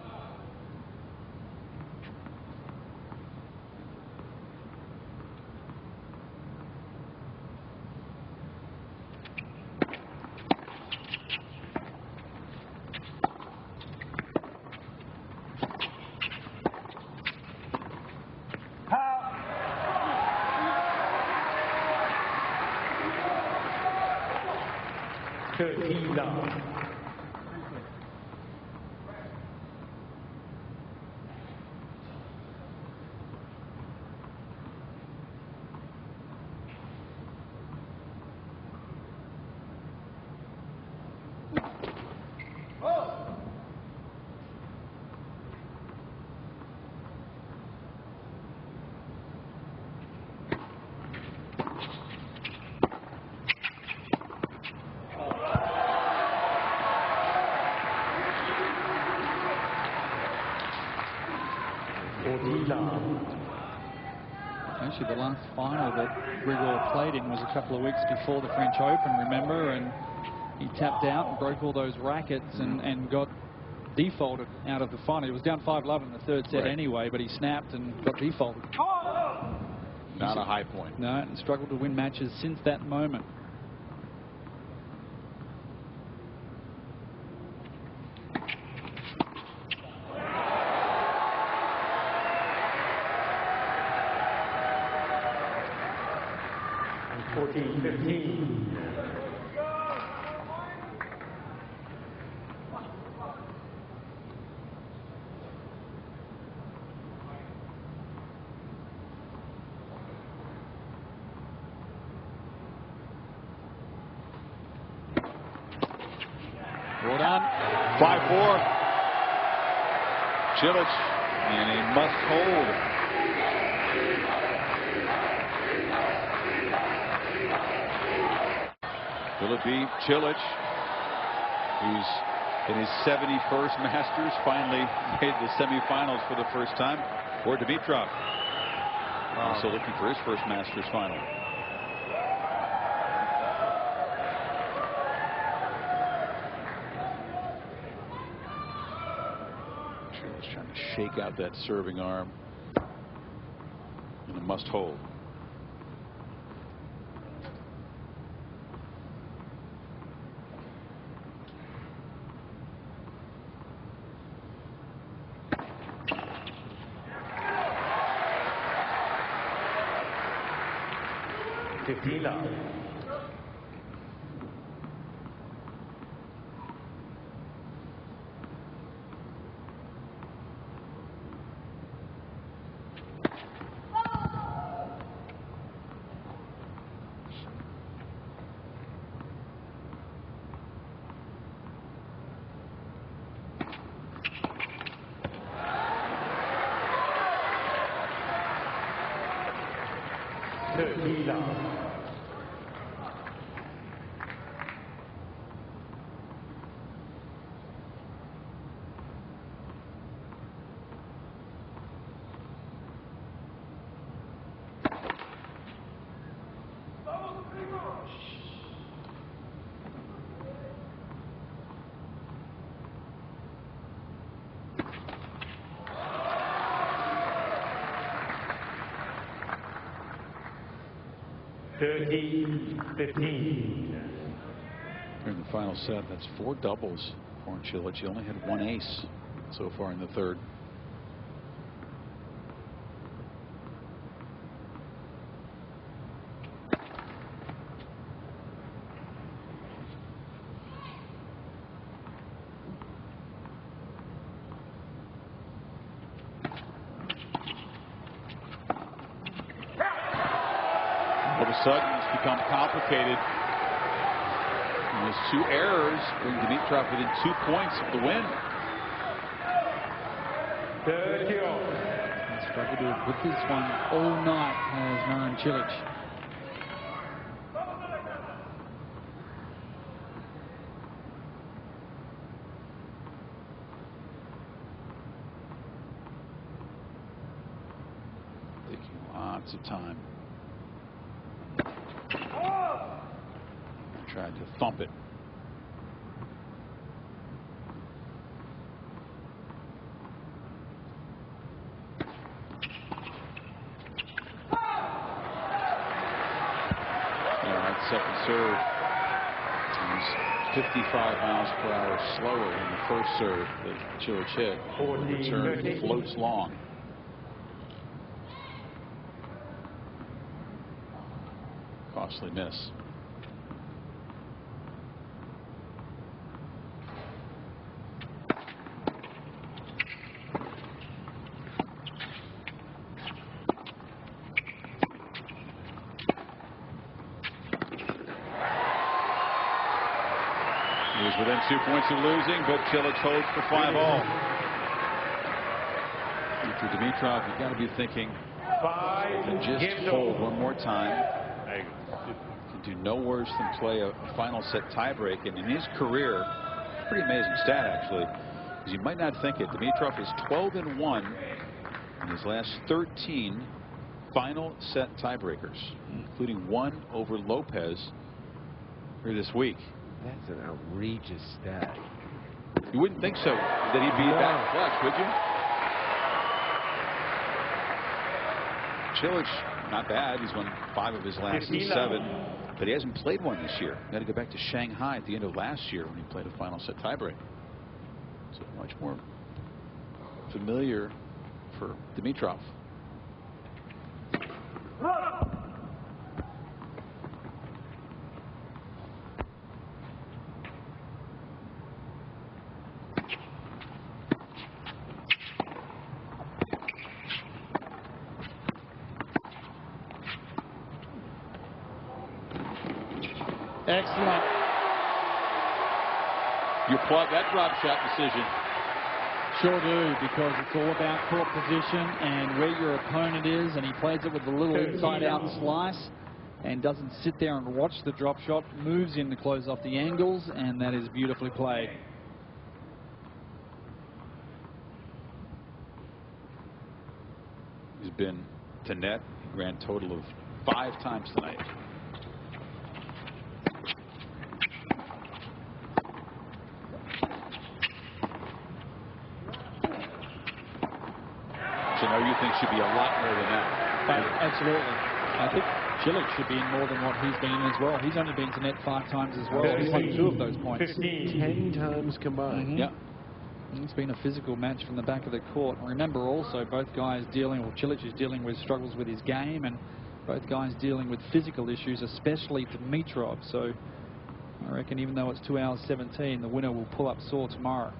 Actually, the last final that Grigor played in was a couple of weeks before the French Open, remember? And he tapped out and broke all those rackets and got defaulted out of the final. He was down 5-love in the 3rd set anyway, but he snapped and got defaulted. Not a high point. No, and struggled to win matches since that moment. Well done. 5-4. Cilic and a must hold. Will it be Cilic, who's in his 71st Masters, finally made the semifinals for the first time, or Dimitrov, also looking for his first Masters final? Cilic trying to shake out that serving arm, and a must hold. 30 love. In the final set, that's 4 doubles for Cilic. He only had 1 ace so far in the third. All of a sudden, it's become complicated. And those 2 errors bring Dimitrov within 2 points of the win. He struggled with this one all night as Marin Cilic. Taking lots of time. Tried to thump it. Second serve is 55 miles per hour slower than the first serve that Cilic hit. The return floats long. Costly miss. He was within 2 points of losing, but Cilic holds for 5-all. For Dimitrov, you've got to be thinking, can just hold one more time. Can do no worse than play a final set tiebreak. And in his career, pretty amazing stat actually, because you might not think it. Dimitrov is 12-1 in his last 13 final set tiebreakers, including 1 over Lopez here this week. That's an outrageous stat. You wouldn't think so, that he'd be that clutch, would you? Cilic, not bad. He's won 5 of his last 7, but he hasn't played one this year. Got to go back to Shanghai at the end of last year when he played a final set tiebreak. So much more familiar for Dimitrov. Excellent. You plug that drop shot decision. Sure do, because it's all about court position and where your opponent is, and he plays it with a little inside-out slice and doesn't sit there and watch the drop shot, moves in to close off the angles, and that is beautifully played. He's been to net a grand total of 5 times tonight. You think should be a lot more than that. Absolutely. I think Cilic should be in more than what he's been in as well. He's only been to net 5 times as well. He's won 2 of those points. 10 times combined. Yeah. It's been a physical match from the back of the court. Remember also both guys dealing, or Cilic is dealing with struggles with his game, and both guys dealing with physical issues, especially Dimitrov. So I reckon even though it's 2 hours 17, the winner will pull up sore tomorrow.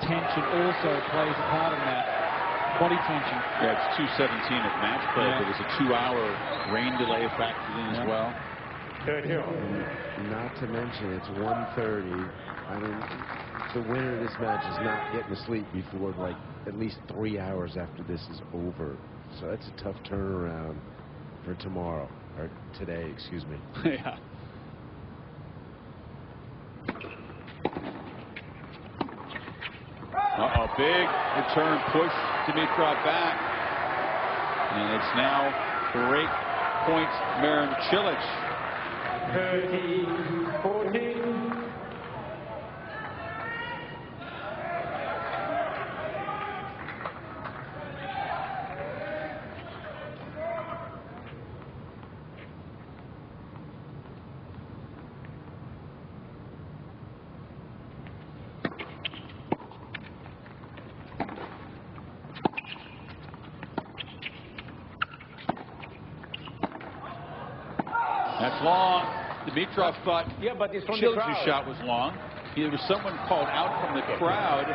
Tension also plays a part in that. Body tension. Yeah, it's 2:17 of match play. Yeah. There was a 2-hour rain delay factored in as well. Not to mention it's 1:30. I mean, the winner of this match is not getting to sleep before like at least 3 hours after this is over. So that's a tough turnaround for tomorrow, or today, excuse me. Yeah. Big return push Dimitrov back. And it's now break point Marin Cilic. 30-14. That's long. Dimitrov thought but it's from the Cilic's crowd. shot was long. There was someone called out from the crowd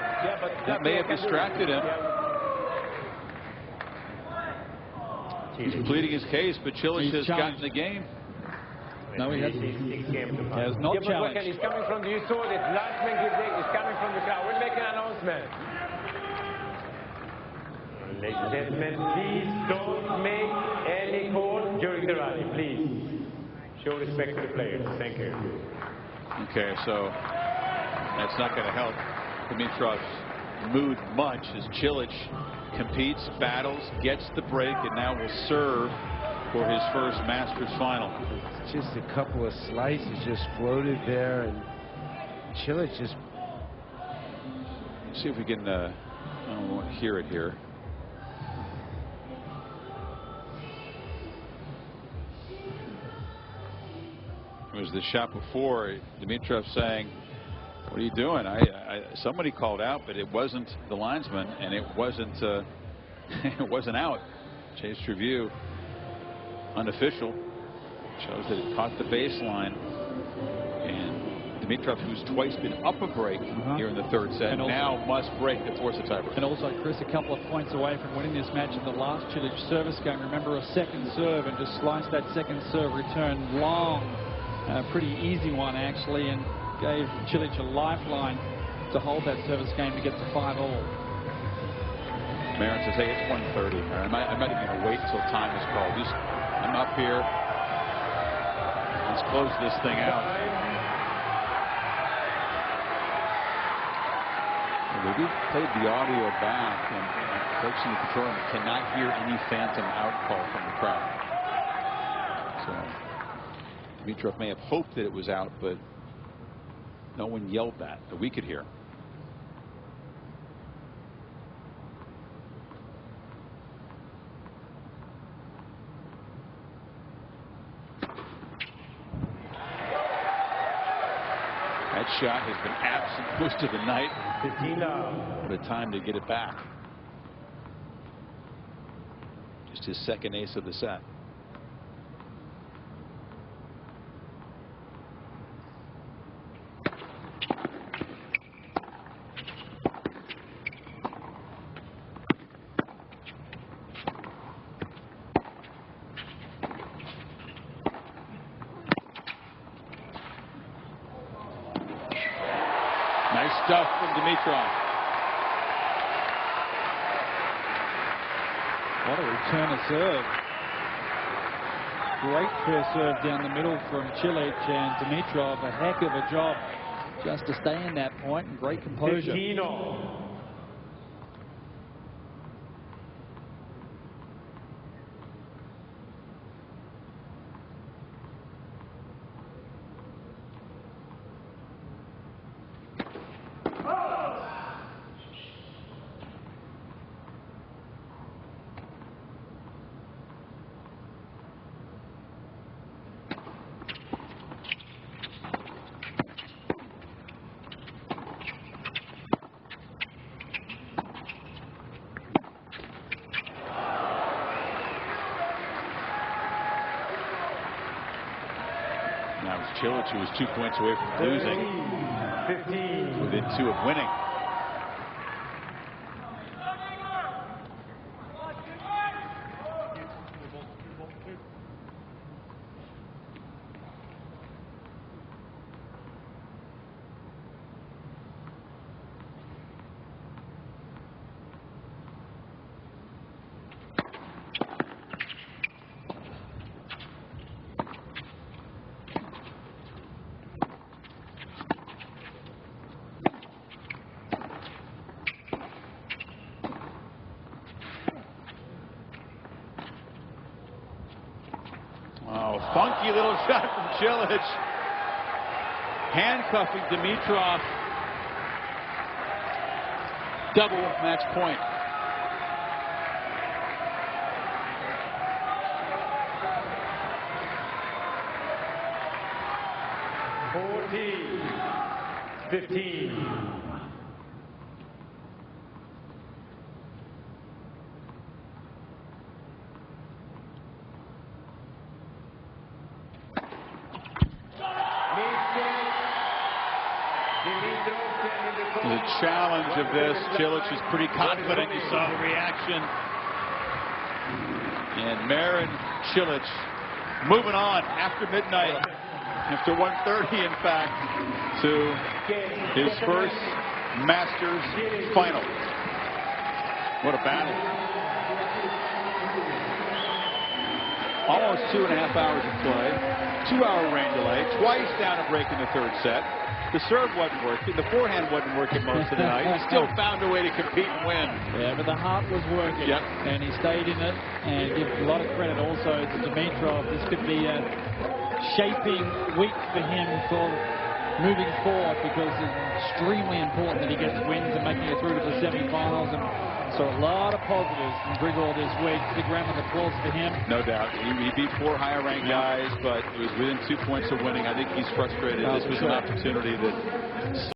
that may have distracted him. He's pleading his case, but Cilic has gotten the game. No, he has not challenged. He's coming from, you saw it, last man gives it, he's coming from the crowd. We'll make an announcement. Ladies and gentlemen, please don't make any call during the rally, please. Show respect to the players. Thank you. Okay, so that's not going to help Dimitrov's mood much as Cilic competes, battles, gets the break, and now will serve for his first Masters final. Just a couple of slices just floated there, and Cilic just... See if we can hear it here. It was the shot before. Dimitrov saying, "What are you doing? Somebody called out, but it wasn't the linesman, and it wasn't it wasn't out." Chase review, unofficial, shows that it caught the baseline, and Dimitrov, who's twice been up a break here in the third set, and now must break to force a tiebreak. And also, Chris, a couple of points away from winning this match in the last Cilic service game. Remember, a second serve, and just sliced that second serve return long. Pretty easy one, actually, and gave Cilic a lifeline to hold that service game to get to 5-all. Marin says, "Hey, it's 1:30. I'm not even going to wait until time is called. I'm up here. Let's close this thing out." We played the audio back, and folks in the control room cannot hear any phantom out call from the crowd. So Dimitrov may have hoped that it was out, but no one yelled that we could hear. That shot has been absent most of the night. What a time to get it back. Just his second ace of the set. Nice stuff from Dimitrov. What a return of serve. Great first serve down the middle from Cilic, and Dimitrov, a heck of a job just to stay in that point, and great composure. Now it's Cilic, who was 2 points away from losing. 15. Within 2 of winning. now. Funky little shot from Cilic. Handcuffing Dimitrov. Double match point. – 15. The challenge of this, Cilic is pretty confident. You saw the reaction. And Marin, Cilic moving on after midnight, after 1:30 in fact, to his first Masters final. What a battle. Almost 2.5 hours of play, 2-hour rain delay, twice down a break in the third set. The serve wasn't working. The forehand wasn't working most of the night. He still found a way to compete and win. Yeah, but the heart was working. Yep. And he stayed in it. And give a lot of credit also to Dimitrov. This could be a shaping week for him for moving forward, because it's extremely important that he gets wins and making it through to the semifinals. And so a lot of positives from Grigor this week. Big round of applause for him. No doubt. He beat 4 higher-ranked guys, but he was within 2 points of winning. I think he's frustrated. This was an opportunity that